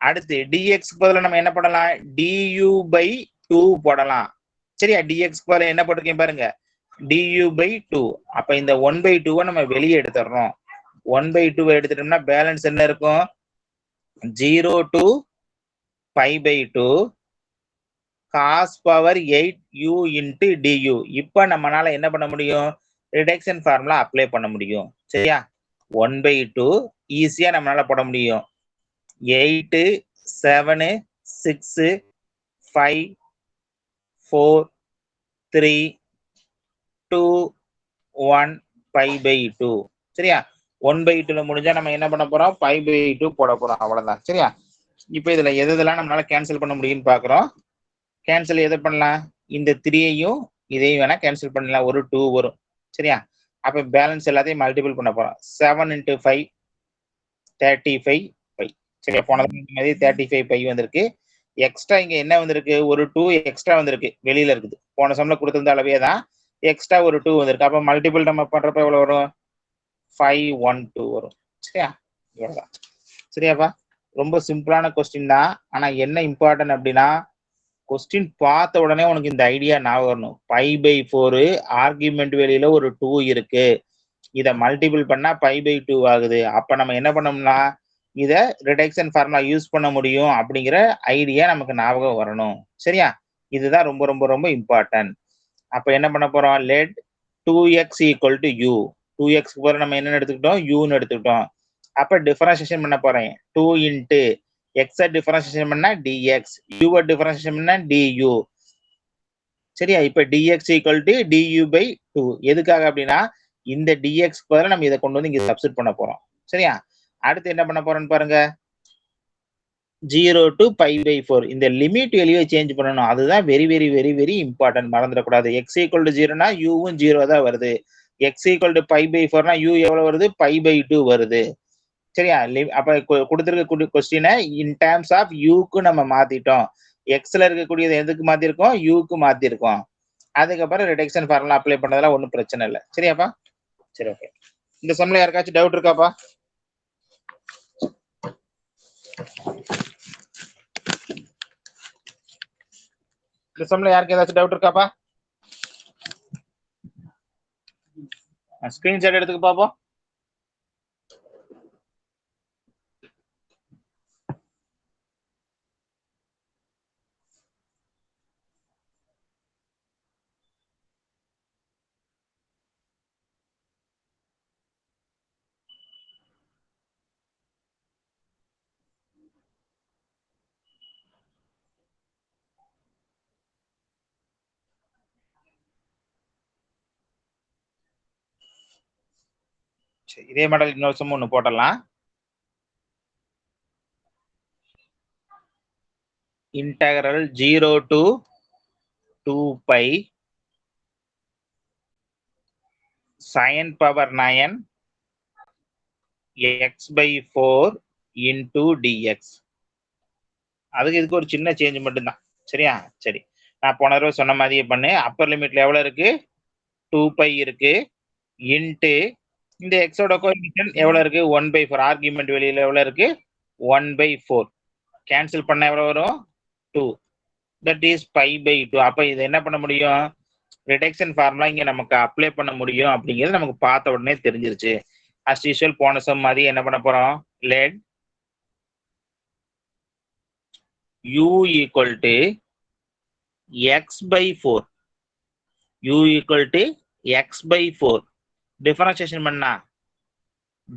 அடுத்து dx க்கு பதிலா நம்ம என்ன போடலாம்? du by 2 போடலாம். சரியா? dx க்கு பதிலா என்ன போட்டிருக்கேன் பாருங்க. du by 2. அப்ப இந்த 1/2 நம்ம வெளியே எடுத்துறோம். 1/2 எடுத்துட்டோம்னா பேலன்ஸ் என்ன இருக்கும்? 0 to π/2 cos power 8 u into du. இப்ப நம்மனால என்ன பண்ண முடியும்? ரிடக்ஷன் ஃபார்முலா அப்ளை பண்ண முடியும். சரியா? 1/2 ஈஸியா நம்மளால போட முடியும். 8 7 6 5 4 3 2 1 π/2. சரியா? 1/2ல முடிஞ்சா நம்ம என்ன பண்ண போறோம்? π/2 போட போறோம். அவ்வளவுதான். சரியா? இப்ப இதுல எதெல்லாம் நம்மளால கேன்சல் பண்ண முடியும்னு பாக்குறோம். கேன்சல் எதை பண்ணலாம்? இந்த 3ஐயும் இதையும் வேணா கேன்சல் பண்ணலாம். ஒரு 2 வரும். சரியா? அப்ப பேலன்ஸ் எல்லாத்தையும் மல்டிபிள் பண்ண போறோம். 7 into 5 35 π. சரியா? போனது மாதிரி 35 π வந்திருக்கு. எக்ஸ்ட்ரா இங்க என்ன வந்திருக்கு? ஒரு 2 எக்ஸ்ட்ரா வந்திருக்கு. வெளியில இருக்குது. போன சம்ல கொடுத்திருந்த அளவே தான் எக்ஸ்ட்ரா ஒரு 2 வந்திருக்கு. அப்ப மல்டிபிள் நம்ம பண்றப்ப எவ்வளவு வரும்? 512 வரும். சரியா? இவ்வளவுதான். சரியாப்பா? ரொம்ப சிம்பிளான கொஸ்டின் தான். ஆனா என்ன இம்பார்ட்டன்ட் அப்படின்னா கொஸ்டின் பார்த்த உடனே உனக்கு இந்த ஐடியா ஞாபகம் வரணும். π/4 ஆர்குமெண்ட் வெளியில ஒரு 2 இருக்கு. இத மல்டிபிள் பண்ணா π/2 ஆகுது. அப்ப நம்ம என்ன பண்ணோம்னா இத ரிடக்ஷன் ஃபார்முலா யூஸ் பண்ண முடியும் அப்படிங்கிற ஐடியா நமக்கு ஞாபகம் வரணும். சரியா? இதுதான் ரொம்ப ரொம்ப ரொம்ப இம்பார்ட்டன்ட். அப்ப என்ன பண்ண போறோம்? Let 2x = u. 2x க்கு பதிலா நம்ம என்ன எடுத்துக்கிட்டோம்? uன்னு எடுத்துக்கிட்டோம். அப்ப டிஃபரன்ஷியேஷன் பண்ண போறேன். 2 இன்டு x டிஃபரன்ஷியேஷன் பண்ணா dx, u டிஃபரன்ஷியேஷன் பண்ணா du. சரியா? இப்ப dx = du/2. எதுக்காக அப்படின்னா இந்த dx பதிலா நம்ம இதை கொண்டு வந்து இங்க சப்ஸ்டிட் பண்ண போறோம். சரியா? அடுத்து என்ன பண்ண போறோம்னு பாருங்க. 0 to π/4 இந்த லிமிட் வெளியே சேஞ்ச் பண்ணணும். அதுதான் very very very very important. மறந்துடக்கூடாது. x = 0னா uவும் 0 தான் வருது. x = π/4னா u எவ்வளவு வருது? π/2 வருது. சரியா? அப்ப கொடுத்திருக்க கொஸ்டினை இன் டேர்ம்ஸ் ஆஃப் யூக்கு நம்ம மாத்திட்டோம். எக்ஸ்ல இருக்கக்கூடியது எதுக்கு மாத்திருக்கோம்? யூக்கு மாத்திருக்கோம். அதுக்கப்புறம் ரிடக்ஷன் ஃபார்முலா அப்ளை பண்ணதெல்லாம் ஒன்றும் பிரச்சனை இல்லை. சரியாப்பா? சரி, ஓகே. இந்த சம்ல யாருக்காச்சும் டவுட் இருக்காப்பா? இந்த சம்ல யாருக்கு ஏதாச்சும் டவுட் இருக்காப்பா? ஸ்கிரீன்ஷாட் எடுத்துக்க பாப்போம். இதே மாடல் இன்னொரு சம் ஒன்று போடலாம். integral 0 to 2π sin power 9 x/4 into dx. அதுக்கு இதுக்கு ஒரு சின்ன சேஞ்ச் மட்டும்தான். சரியா? சரி, நான் போன தடவை சொன்ன மாதிரியே பண்ணு. அப்பர் லிமிட்ல எவ்வளவு இருக்கு? 2π இருக்கு. இன்ட்டு இந்த எக்ஸோட கோஎஃபிஷியன்ட் எவ்வளவு இருக்கு? 1/4. ஆர்குமெண்ட் வெளியில எவ்வளவு இருக்கு? 1/4. கேன்சல் பண்ண எவ்வளவு வரும்? 2. That is π/2. அப்ப இது என்ன பண்ண முடியும்? ரிடக்ஷன் ஃபார்முலா இங்க நமக்கு அப்ளை பண்ண முடியும் அப்படிங்கிறது நமக்கு பார்த்த உடனே தெரிஞ்சிருச்சு. அஸ் யூசுவல் போன சம் மாதிரி என்ன பண்ண போறோம்? Let u = x/4. u = x/4. Differentiation பண்ணா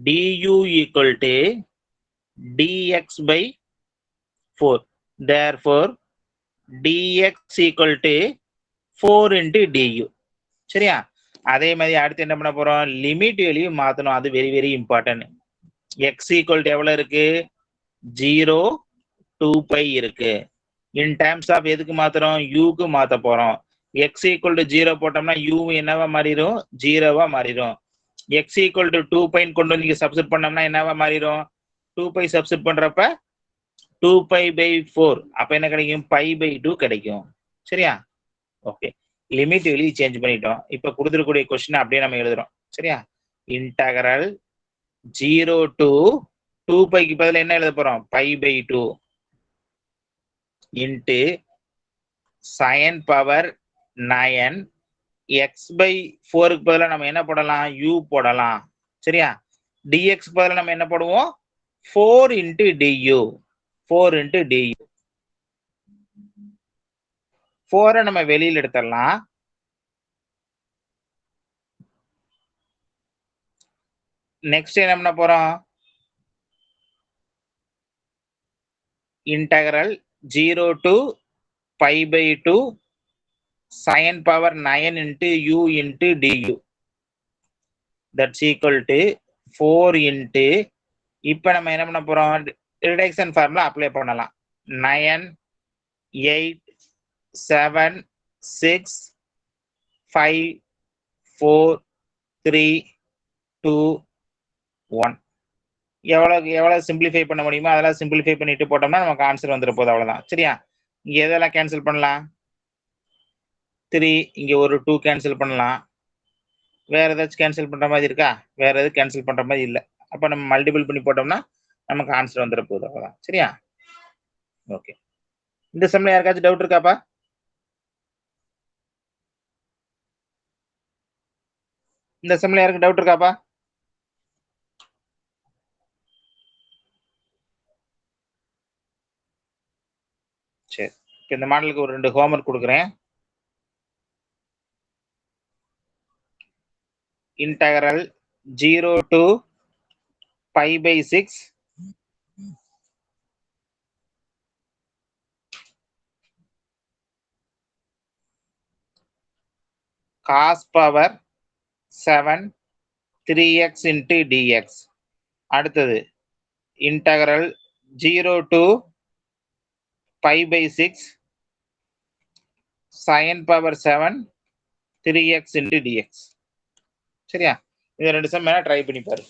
du = dx/4. therefore dx = 4 into du. சரியா? அதே மாதிரி அடுத்து என்ன பண்ண போறோம்? லிமிட் வெளியே மாத்தணும். அது வெரி வெரி இம்பார்ட்டன்ட். x = எவ்வளவு இருக்கு? 0 2π இருக்கு. இன் டேர்ம்ஸ் ஆஃப் எதுக்கு மாத்துறோம்? யூக்கு மாத்த போறோம். x = 0 போட்டோம்னா u என்னவா மாறிடும்? 0வா மாறிடும். x = 2π கொண்டு வந்து இங்க சப்ஸ்டிட் பண்ணோம்னா என்னவா மாறிடும்? 2π சப்ஸ்டிட் பண்றப்ப 2π/4. அப்ப என்ன கிடைக்கும்? π/2 கிடைக்கும். சரியா? ஓகே, லிமிட் வெளியே சேஞ்ச் பண்ணிட்டோம். இப்ப கொடுத்துருக்கூடிய கொஸ்டின் அப்படியே நம்ம எழுதுறோம். சரியா? இன்டகரல் 0 to 2πக்கு பதிலா என்ன எழுத போறோம்? π/2 இன்ட்டு sin power 9 x/4க்கு பதிலா நம்ம என்ன போடலாம்? u போடலாம். சரியா? dx பதிலா நம்ம என்ன போடுவோம்? 4 into du. 4 into du. 4 நம்ம வெளியில எடுத்துடலாம். நெக்ஸ்ட் என்ன பண்ண போறோம்? integral 0 to π/2 sin power 9 into u into du. That's equal to 4 into இப்ப நம்ம என்ன பண்ண போறோம்? ரிடக்ஷன் ஃபார்முலா அப்ளை பண்ணலாம். 9 8 7 6 5 4 3 2 1. எவ்வளவு சிம்பிளிஃபை பண்ண முடியுமோ அதெல்லாம் சிம்பிளிஃபை பண்ணிட்டு போட்டோம்னா நமக்கு ஆன்சர் வந்துட போகுது. அவ்வளவுதான். சரியா? இங்க எதெல்லாம் கேன்சல் பண்ணலாம்? 3, இங்க ஒரு 2 கேன்சல் பண்ணலாம். வேற ஏதாச்சும் கேன்சல் பண்ற மாதிரி இருக்கா? வேற எதுவும் கேன்சல் பண்ற மாதிரி இல்ல. அப்ப நம்ம மல்டிபிள் பண்ணி போட்டோம்னா நமக்கு ஆன்சர் வந்துட போகுது. அவ்வளவுதான். சரியா? ஓகே. இந்த சம்ல யாருக்காச்சும் டவுட் இருக்காப்பா? இந்த சம்ல யாருக்கு டவுட் இருக்காப்பா? சரி. இந்த மாடலுக்கு ஒரு 2 ஹோம்வொர்க் கொடுக்குறேன். Integral 0 to π/6 cos power 7 3x into dx. அடுத்தது integral 0 to π/6 sin power 7 3x into dx. சரியா? இது 2 சம் வேணா ட்ரை பண்ணி பாரு.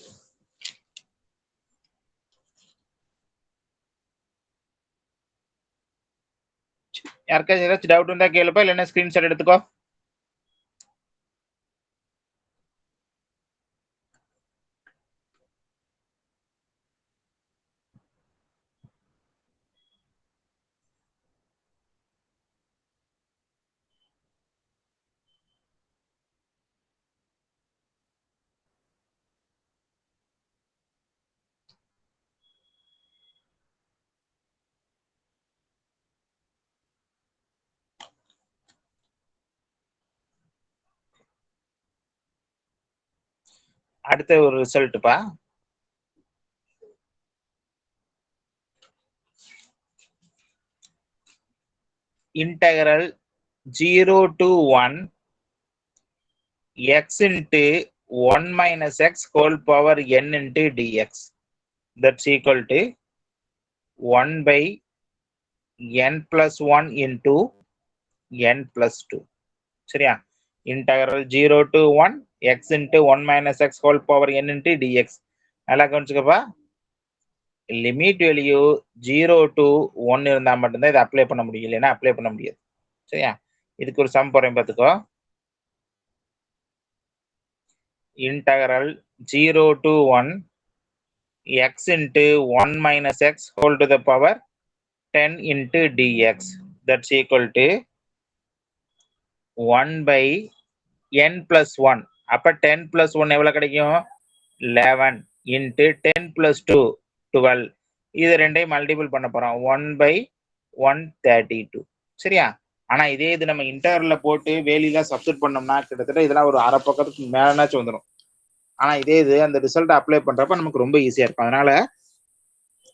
யாருக்காச்சும் ஏதாச்சும் டவுட் இருந்தா கேளுப்பா, இல்லைன்னா ஸ்கிரீன்ஷாட் எடுத்துக்கோ. அடுத்த ஒரு ரிசல்ட்ப்பா. integral 0 to 1 x into 1 minus x whole power n into dx. That's equal to 1 by n plus 1 into n plus 2. சரியா? integral 0 to 1 x into 1 minus x whole power n into dx. நல்லா கவனிச்சுக்கப்பா. லிமிட் வேல்யூ 0 to 1 இருந்தா மட்டும்தான் இதை அப்ளை பண்ண முடியும், இல்லைன்னா அப்ளை பண்ண முடியாது. சரியா? இதுக்கு ஒரு சம் போறேன் பார்த்துக்கோ. integral 0 to 1 x into 1 minus x whole to the power 10 into dx. That's equal to 1 by n plus 1. அப்ப 10 plus 1 எவ்வளவு கிடைக்கும்? 11 into 10 plus 2 12. இது ரெண்டையும் மல்டிபிள் பண்ண போறோம். 1 by 132. சரியா? ஆனா இதே இது நம்ம இன்டர்வல்ல போட்டு வேலியெல்லாம் சப்ஸ்டிட் பண்ணோம்னா கிட்டத்தட்ட இதெல்லாம் ஒரு அரை பக்கத்துக்கு மேலனாச்சும் வந்துடும். ஆனா இதே இது அந்த ரிசல்ட் அப்ளை பண்றப்ப நமக்கு ரொம்ப ஈஸியா இருக்கும். அதனால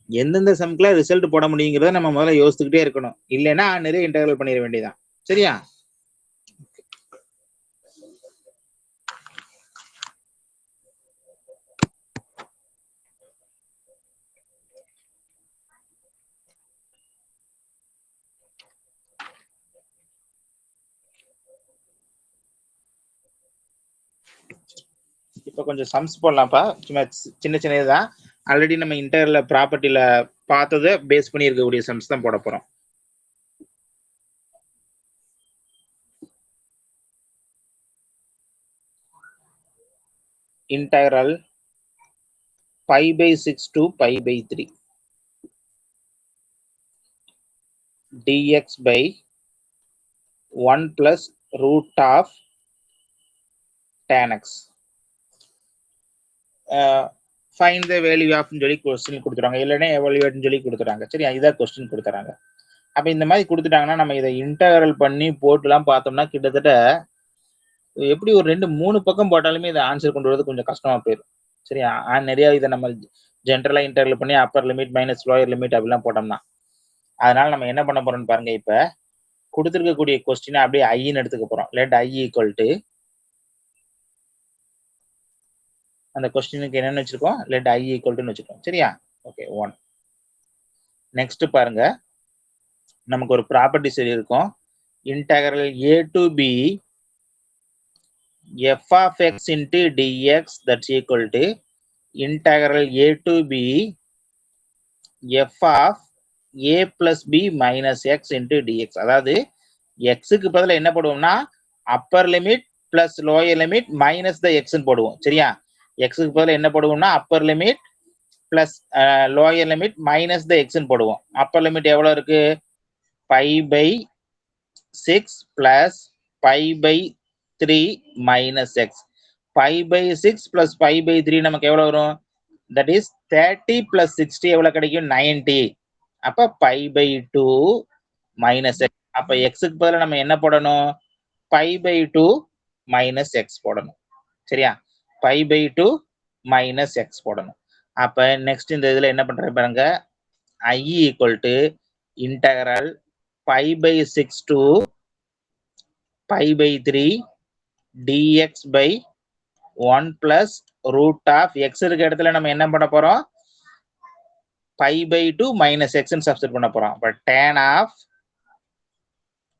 எந்தெந்த சம்க்குல ரிசல்ட் போட முடியுங்கிறத நம்ம முதல்ல யோசிச்சுக்கிட்டே இருக்கணும். இல்லைன்னா நிறைய இன்டர்வல் பண்ணிட வேண்டியதான். சரியா? இப்போ கொஞ்சம் சம்ஸ் போடலாம்ப்பா. சும்மா சின்ன சின்னதுதான். ஆல்ரெடி நம்ம இன்டர்ல ப்ராப்பர்ட்டில பார்த்ததை பேஸ் பண்ணி இருக்கக்கூடிய சம்ஸ் தான் போட போறோம். integral π/6 to π/3 dx by 1 plus root of tan x. Find the value of சொல்லி கொஸ்டின் கொடுத்துறாங்க, இல்லைன்னா எவாலுவேட்னு சொல்லி கொடுத்துறாங்க. சரியா? இதான் கொஸ்டின் கொடுத்துறாங்க. அப்ப இந்த மாதிரி கொடுத்துட்டாங்கன்னா நம்ம இதை இன்டகரல் பண்ணி போட்டுலாம் பார்த்தோம்னா கிட்டத்தட்ட எப்படி ஒரு 2-3 பக்கம் போட்டாலுமே இதை ஆன்சர் கொண்டு வரது கொஞ்சம் கஷ்டமா போயிடும். சரியா? நிறைய இதை நம்ம ஜென்ரலா இன்டர்வல் பண்ணி Appar limit minus lower limit அப்படிலாம் போட்டோம்னா, அதனால நம்ம என்ன பண்ண போறோம்னு பாருங்க. இப்ப கொடுத்துருக்கக்கூடிய கொஸ்டினை அப்படியே ஐன்னு எடுத்துக்க போறோம். லெட் ஐ ஈக்குவல் டு அந்த கொஸ்டினுக்கு என்னன்னு வச்சிருக்கோம்? லெட் ஐ ஈக்குவல் டுன்னு வச்சிருக்கோம். சரியா? ஓகே 1. நெக்ஸ்ட் பாருங்க, நமக்கு ஒரு ப்ராப்பர்ட்டி சரி இருக்கும். Integral a to b f of x into dx that's equal to integral a to b f of a plus b minus x into dx. அதாவது x க்கு பதிலா என்ன போடுவோம்னா upper limit plus lower limit minus the எக்ஸ்ன்னு போடுவோம். சரியா? எக்ஸுக்கு பதில் என்ன போடுவோம்னா upper limit plus lower limit minus the எக்ஸ்ன்னு போடுவோம். அப்பர் லிமிட் எவ்வளவு இருக்கு? 5/6 பிளஸ் 5/3 மைனஸ் எக்ஸ். 5/6 பிளஸ் 5/3 நமக்கு எவ்வளவு வரும்? தட் இஸ் 30 பிளஸ் 60 எவ்வளவு கிடைக்கும்? 90. அப்ப 5/2 மைனஸ் எக்ஸ். அப்ப எக்ஸுக்கு பதிலா நம்ம என்ன போடணும்? 5/2 மைனஸ் எக்ஸ் போடணும். சரியா? 5/2 மைனஸ் எக்ஸ் போடணும். அப்ப நெக்ஸ்ட் இந்த இதுல என்ன பண்றேன் பாருங்க. I equal to integral 5/6 to 5/3 dx by 1 plus root of x இருக்க இடத்துல நம்ம என்ன பண்ண போறோம்? 5/2 minus x ன்னு சப்ஸ்டிட் பண்ண போறோம். அப்ப tan of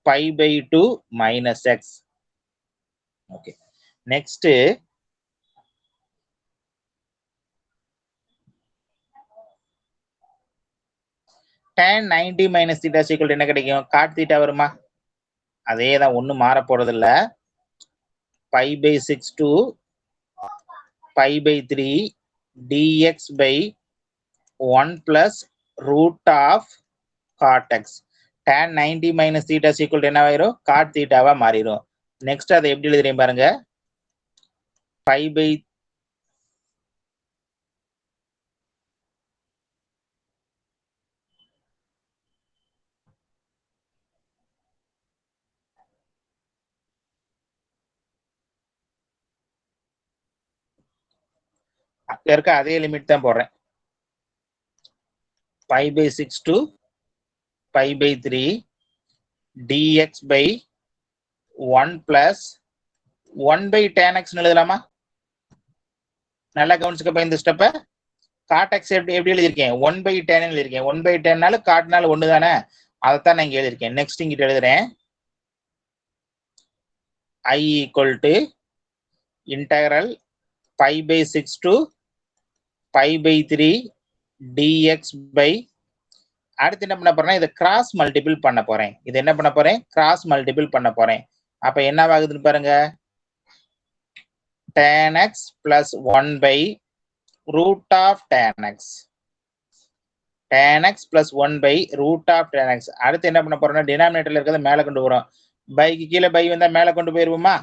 5/2 minus x. Okay. Next tan 90 minus theta equal to என்ன கிடைக்கும்? cot theta வருமா? அதே தான், ஒண்ணும் மாற போறது இல்ல. 5/6 to 5/3 dx by 1 plus root of cot x. tan 90 minus theta equal to என்ன ஆயிரும்? cot theta வா மாறிடும். நெக்ஸ்ட் அதை எப்படி எழுதுறேன் பாருங்க. 5 அங்க இருக்க அதே லிமிட் தான் போடுறேன். 5/6 to 5/3 dx by 1 plus 1/tan x எழுதலாமா? நல்லா கவனிச்சுக்கப்ப இந்த ஸ்டெப்ப. cot x எப்படி எழுதியிருக்கேன்? 1/tan எழுதியிருக்கேன். 1/10 காட்னால ஒண்ணு தானே, அதைத்தான் நான் இங்க எழுதியிருக்கேன். நெக்ஸ்ட் இங்கிட்ட எழுதுறேன். I equal to integral 5/6 to 5/3 dx by, அடுத்து என்ன பண்ண போறேன்னா இதை கிராஸ் மல்டிபிள் பண்ண போறேன். இது என்ன பண்ண போறேன்? கிராஸ் மல்டிபிள் பண்ண போறேன். அப்ப என்ன ஆகுதுன்னு பாருங்க. tan x plus 1 by root of tan x. tan x plus 1 by root of tan x. அடுத்து என்ன பண்ண போறோம்னா டினாமினேட்டர்ல இருக்கிறத மேல கொண்டு வரோம். பைக்கு கீழே பை வந்தா மேல கொண்டு போயிருவோமா?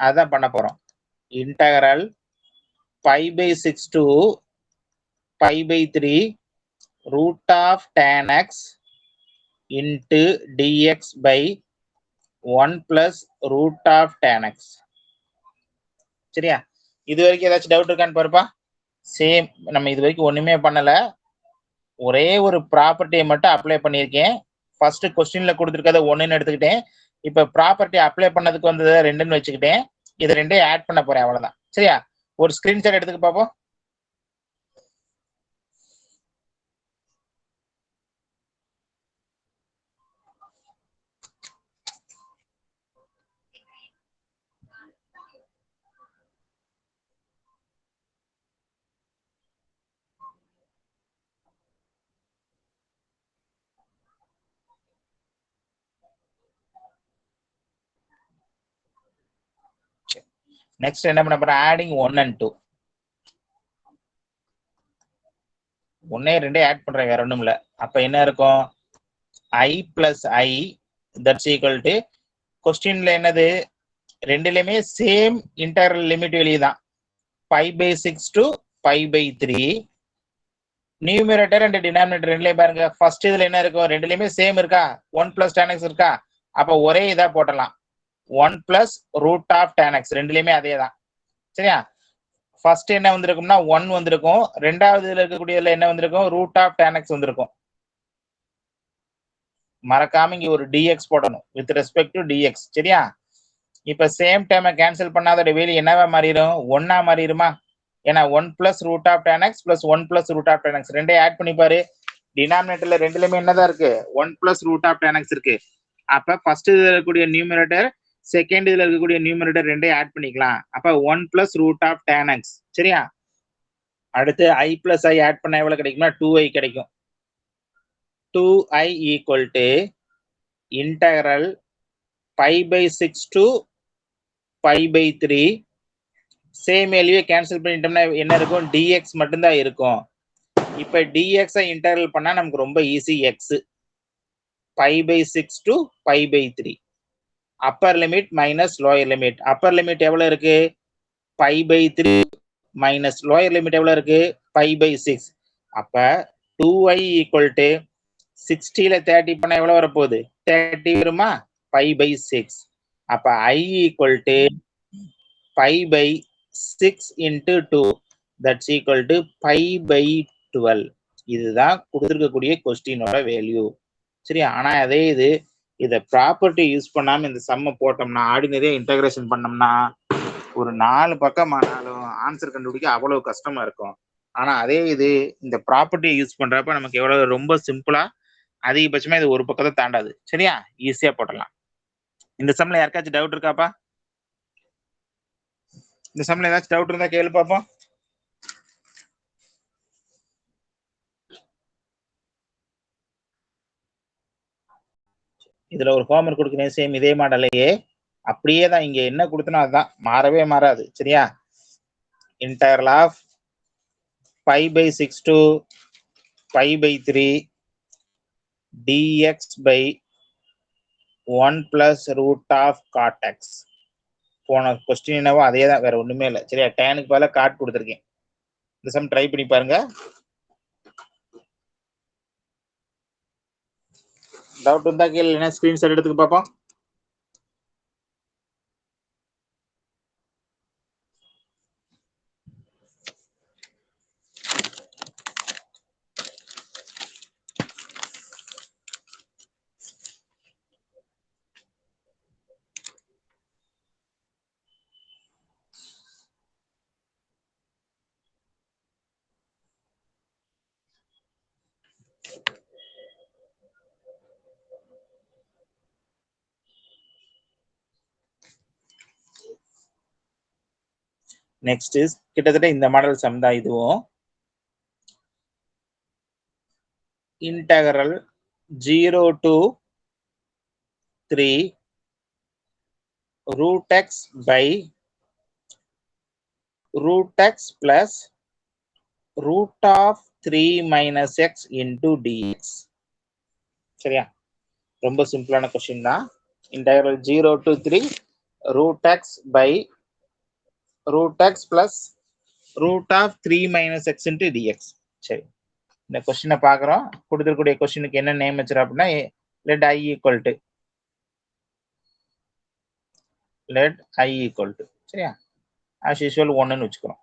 அதான் பண்ண போறோம். Integral 5/6 to 5/3 root of tan x into dx by 1 plus root of tan x. சரியா? இது வரைக்கும் ஏதாச்சும் டவுட் இருக்கான்னு பாருப்பா. சேம், நம்ம இது வரைக்கும் ஒண்ணுமே பண்ணல. ஒரே ஒரு ப்ராப்பர்ட்டியை மட்டும் அப்ளை பண்ணியிருக்கேன். ஃபர்ஸ்ட் கொஸ்டின்ல கொடுத்துருக்கத 1ன்னு எடுத்துக்கிட்டேன். இப்ப ப்ராப்பர்ட்டி அப்ளை பண்ணதுக்கு வந்ததை 2ன்னு வச்சுக்கிட்டேன். இது ரெண்டையும் ஆட் பண்ண போறேன், அவ்வளவுதான். சரியா? ஒரு ஸ்கிரீன்ஷாட் எடுத்துக்க பாப்போம். நெக்ஸ்ட் என்ன பண்ண போறேன்? Adding 1 and 2. 1 2 ஆட் பண்றேன், வேற ஒண்ணும் இல்ல. அப்ப என்ன இருக்கும்? I plus I that's equal to, கொஸ்டின்ல என்னது? ரெண்டுலயுமே சேம் இன்டகரல் லிமிட் வெளியதான். 5/6 to 5/3. நியூமரேட்டர் அண்ட் டினாமினேட்டர் ரெண்டுலயும் பாருங்க. ஃபர்ஸ்ட் இதுல என்ன இருக்கும்? ரெண்டுலயுமே சேம் இருக்கா? 1 plus tan x இருக்கா? அப்ப ஒரே இதா போட்டலாம். 1 plus root of tan x. ரெண்டுலயுமே அதே தான். சரியா? ஃபர்ஸ்ட் என்ன வந்திருக்கும்னா 1 வந்திருக்கும். ரெண்டாவது இதுல இருக்கக்கூடியதுல என்ன வந்திருக்கும்? root of tan x வந்திருக்கும். மறக்காம இங்க ஒரு dx போடணும் வித் ரெஸ்பெக்ட் டு dx. சரியா? இப்ப சேம் டைமை கேன்சல் பண்ணாதோட வேல்யூ என்னவா மாறிடும்? 1ஆ மாறிடுமா? ஏன்னா 1 plus root of tan x plus 1 plus root of tan x ரெண்டையும் ஆட் பண்ணி பாரு. டினாமினேட்டர்ல ரெண்டுலயுமே என்னதான் இருக்கு? 1 plus root of tan x இருக்கு. அப்ப ஃபர்ஸ்ட் இதுல இருக்கக்கூடிய நியூமரேட்டர், செகண்ட் இதுல இருக்கக்கூடிய நியூமரேட்டர் ரெண்டையும் ஆட் பண்ணிக்கலாம். அப்ப 1 plus root of tan x. சரியா? அடுத்து I plus I ஆட் பண்ண எவ்வளவு கிடைக்கும்னா 2i கிடைக்கும். 2i equal to integral 5/6 to π/3 same வேல்யூவை கேன்சல் பண்ணிட்டோம்னா என்ன இருக்கும் dx மட்டும்தான் இருக்கும். இப்ப dx இன்டெகிரல் பண்ணா நமக்கு ரொம்ப easy. x π/6 to π/3 upper limit minus lower limit. Upper limit எவ்வளவு இருக்கு π/3 மைனஸ் லோயர் லிமிட் எவ்வளவு இருக்கு π/6. அப்ப 2y = 60ல 30 பண்ணா எவ்வளவு வரப்போகுது 30 வருமா π/6. அப்ப I = π/6 into 2 that's equal to π/12. இதுதான் கொடுத்திருக்கக்கூடிய கொஸ்டினோட வேல்யூ. சரியா? ஆனா அதே இதை ப்ராப்பர்ட்டி யூஸ் பண்ணாம இந்த சம்ம போட்டோம்னா ஆர்டினரியா இன்டகிரேஷன் பண்ணோம்னா ஒரு 4 பக்கம் ஆனாலும் ஆன்சர் கண்டுபிடிக்க அவ்வளவு கஷ்டமா இருக்கும். ஆனா அதே இந்த ப்ராப்பர்ட்டியை யூஸ் பண்றப்ப நமக்கு எவ்வளவு ரொம்ப சிம்பிளா அதிகபட்சமா இது ஒரு பக்கத்தை தாண்டாது. சரியா? ஈஸியா போடலாம். இந்த சம்ல யாருக்காச்சும் டவுட் இருக்காப்பா? இந்த சம்ல ஏதாச்சும் டவுட் இருந்தா கேளு பாப்போம். இதுல ஒரு ஹோம்வொர்க் கொடுக்கிறேன். சேம் இதே மாடலையே அப்படியே தான் இங்க என்ன கொடுத்தனோ அதுதான், மாறவே மாறாது. சரியா? Integral of π/6 to π/3 dx by 1 plus root of cot x. போன கொஸ்டின் என்னவோ அதே தான், வேற ஒண்ணுமே இல்லை. சரியா? டேனுக்கு பதிலா காட் கொடுத்துருக்கேன். இந்த சம் ட்ரை பண்ணி பாருங்க. டவுட் இருந்தா கேள்வி, என்ன ஸ்கிரீன்ஷாட் எடுத்துக்க பார்ப்போம். நெக்ஸ்ட் கிட்டத்தட்ட இந்த மாடல் சம் தான் இதுவும். Integral 0 to 3 root x by root x plus root of 3 minus x into dx. சரியா? ரொம்ப சிம்பிளான கொஸ்டின் தான். Integral 0 to 3 root x by root x plus root of 3 minus x into dx. சரி, இந்த கொஸ்டினை பார்க்குறோம். கொடுத்துருக்கூடிய கொஸ்டினுக்கு என்ன நேம் வச்சிருக்கோம் அப்படின்னா let I equal to சரியா? as usual 1ன்னு வச்சுக்கிறோம்.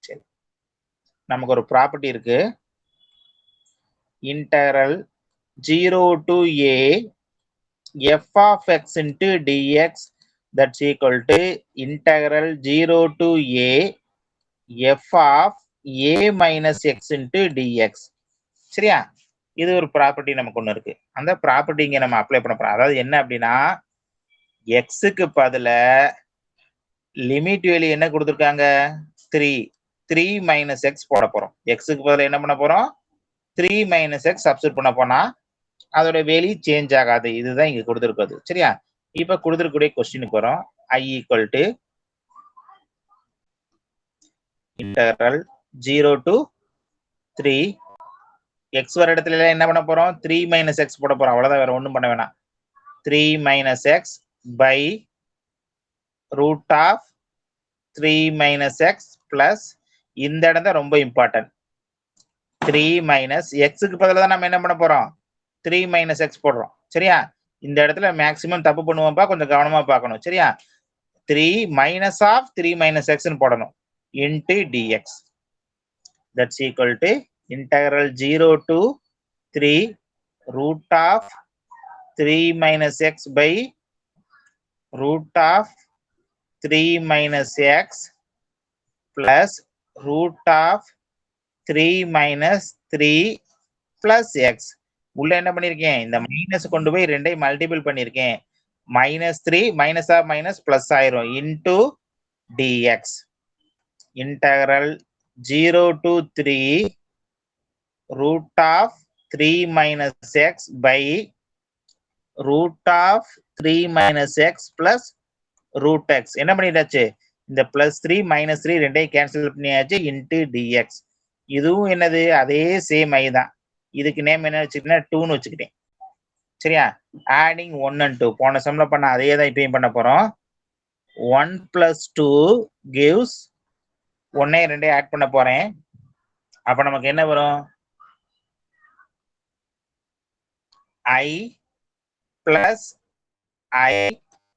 சரி, நமக்கு ஒரு ப்ராப்பர்ட்டி இருக்கு. Integral 0 to a f of x into dx that's equal to integral 0 to a f of a minus x into dx. சரியா? இது ஒரு ப்ராப்பர்ட்டி நமக்கு ஒண்ணு இருக்கு. அந்த ப்ராப்பர்ட்டி இங்க நம்ம அப்ளை பண்ண போறோம். அதாவது என்ன அப்படின்னா எக்ஸுக்கு பதில லிமிட் வேல்யூ என்ன கொடுத்துருக்காங்க 3 மைனஸ் எக்ஸ் போட போறோம். எக்ஸுக்கு பதில என்ன பண்ண போறோம் 3 மைனஸ் எக்ஸ் சப்ஸ்டிட் பண்ண போனா அதோட வேல்யூ சேஞ்ச் ஆகாது. இதுதான் இங்க கொடுத்துருக்குது. சரியா? இப்ப கொடுத்துருக்கூடிய கொஸ்டினுக்கு வரும். I equal to integral 0 to 3 x வர இடத்துல என்ன பண்ண போறோம் 3 மைனஸ் எக்ஸ் போட போறோம். அவ்வளவுதான், வேற ஒண்ணும் பண்ண வேணாம். 3 minus x by root of 3 minus x plus இந்த இடம் தான் ரொம்ப இம்பார்ட்டன்ட். 3 மைனஸ் எக்ஸுக்கு பதிலாக தான் நம்ம என்ன பண்ண போறோம் 3 மைனஸ் எக்ஸ் போடுறோம். சரியா? இந்த இடத்துல மேக்சிமம் தப்பு பண்ணுவோம்ப்பா, கொஞ்சம் கவனமா பார்க்கணும். சரியா? 3 மைனஸ் ஆஃப் 3 மைனஸ் எக்ஸ்ன்னு போடணும் into dx. That's equal to integral 0 to 3 root of 3 minus x by root of 3 minus x plus root of 3 minus 3 plus x. உள்ள என்ன பண்ணிருக்கேன் இந்த மைனஸ் கொண்டு போய் ரெண்டையும் மல்டிபிள் பண்ணிருக்கேன். -3 மைனஸ் ஆஃப் மைனஸ் பிளஸ் ஆயிரும் into dx. integral 0 to 3 root of 3 minus x by root of 3 minus x plus root x என்ன பண்ணிட்டாச்சு இந்த +3 -3 ரெண்டையும் கேன்சல் பண்ணியாச்சு இன்ட்டு டிஎக்ஸ். இதுவும் என்னது அதே சேம் ஐ தான். இதுக்கு நேம் என்ன வச்சுக்கிட்டேன் 2ன்னு வச்சுக்கிட்டேன். சரியா ஆடிங் 1 and 2 போன சம்ல பண்ண அதே தான் இப்பயும் பண்ண போறோம். 1 + 2 gives 1 2 ஆட் பண்ண போறேன். அப்ப நமக்கு என்ன வரும் I plus I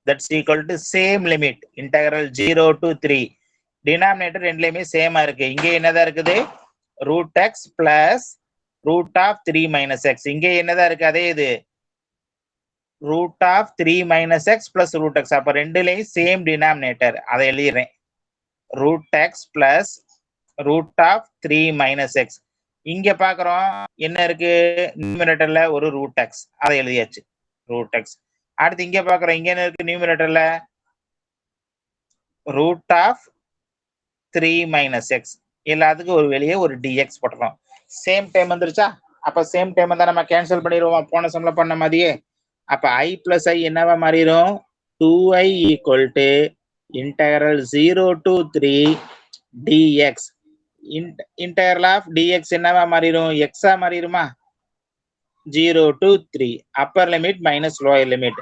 that's equal to same limit integral 0 to 3. denominator ரெண்டுலயுமே சேமா இருக்கு. இங்க என்னதான் இருக்குது √x plus √3 - x. இங்க என்னதான் இருக்கு அதே இது √3 - x plus √x. அப்ப ரெண்டுலயும் சேம் denominator. அதை எழுதிறேன் √x plus √3 - x. இங்க பாக்குறோம் என்ன இருக்கு நியூமரேட்டர்ல ஒரு √x. அதை எழுதியாச்சு √x. அடுத்து இங்க பாக்குறோம் இங்க என்ன இருக்கு நியூமரேட்டர்ல √3 - x. எல்லாத்துக்கும் ஒரு வெளியே ஒரு dx போட்டுறோம். சேம் டைம் வந்துருச்சா? அப்ப சேம் டைம் வந்தா நம்ம கேன்சல் பண்ணிடுவோம் போன சம்ல பண்ண மாதிரியே. அப்ப I + I என்னவா மாறிடும் 2i = integral 0 to 3 dx. integral of dx என்னவா மாறிடும் x ah மாறிடுமா 0 to 3 upper limit minus lower limit.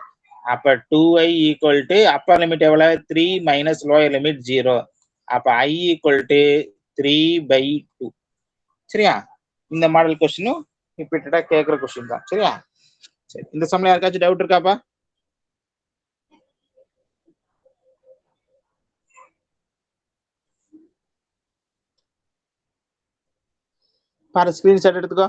அப்ப 2i = upper limit எவ்வளவு 3 minus lower limit 0. அப்ப I = 3/2. சரியா இந்த மாடல் क्वेश्चन ரிப்பீட்டடா கேக்குற क्वेश्चन தான். சரியா சரி இந்த சம்ல யாருக்காச்சும் டவுட் இருக்காப்பா? பாரு ஸ்கிரீன்ஷாட் எடுத்துக்கோ.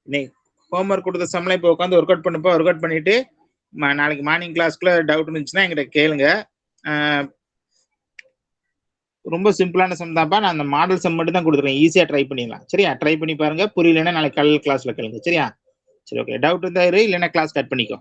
இன்னைக்கு ஹோம்ஒர்க் கொடுத்த சம்ல இப்போ உட்காந்து ஒர்க் அவுட் பண்ணுப்பா. ஒர்க் அவுட் பண்ணிட்டு நாளைக்கு மார்னிங் கிளாஸ்க்குள்ள டவுட் இருந்துச்சுன்னா என்கிட்ட கேளுங்க. ரொம்ப சிம்பிளான சம் தான்ப்பா. நான் அந்த மாடல் சம் மட்டும் தான் கொடுத்துருக்கேன். ஈஸியா ட்ரை பண்ணிடலாம். சரியா ட்ரை பண்ணி பாருங்க. புரியலன்னா நாளைக்கு காலையில் கிளாஸ்ல கேளுங்க. சரியா சரி ஓகே டவுட் இருந்தா இல்லைன்னா கிளாஸ் கட் பண்ணிக்கோ.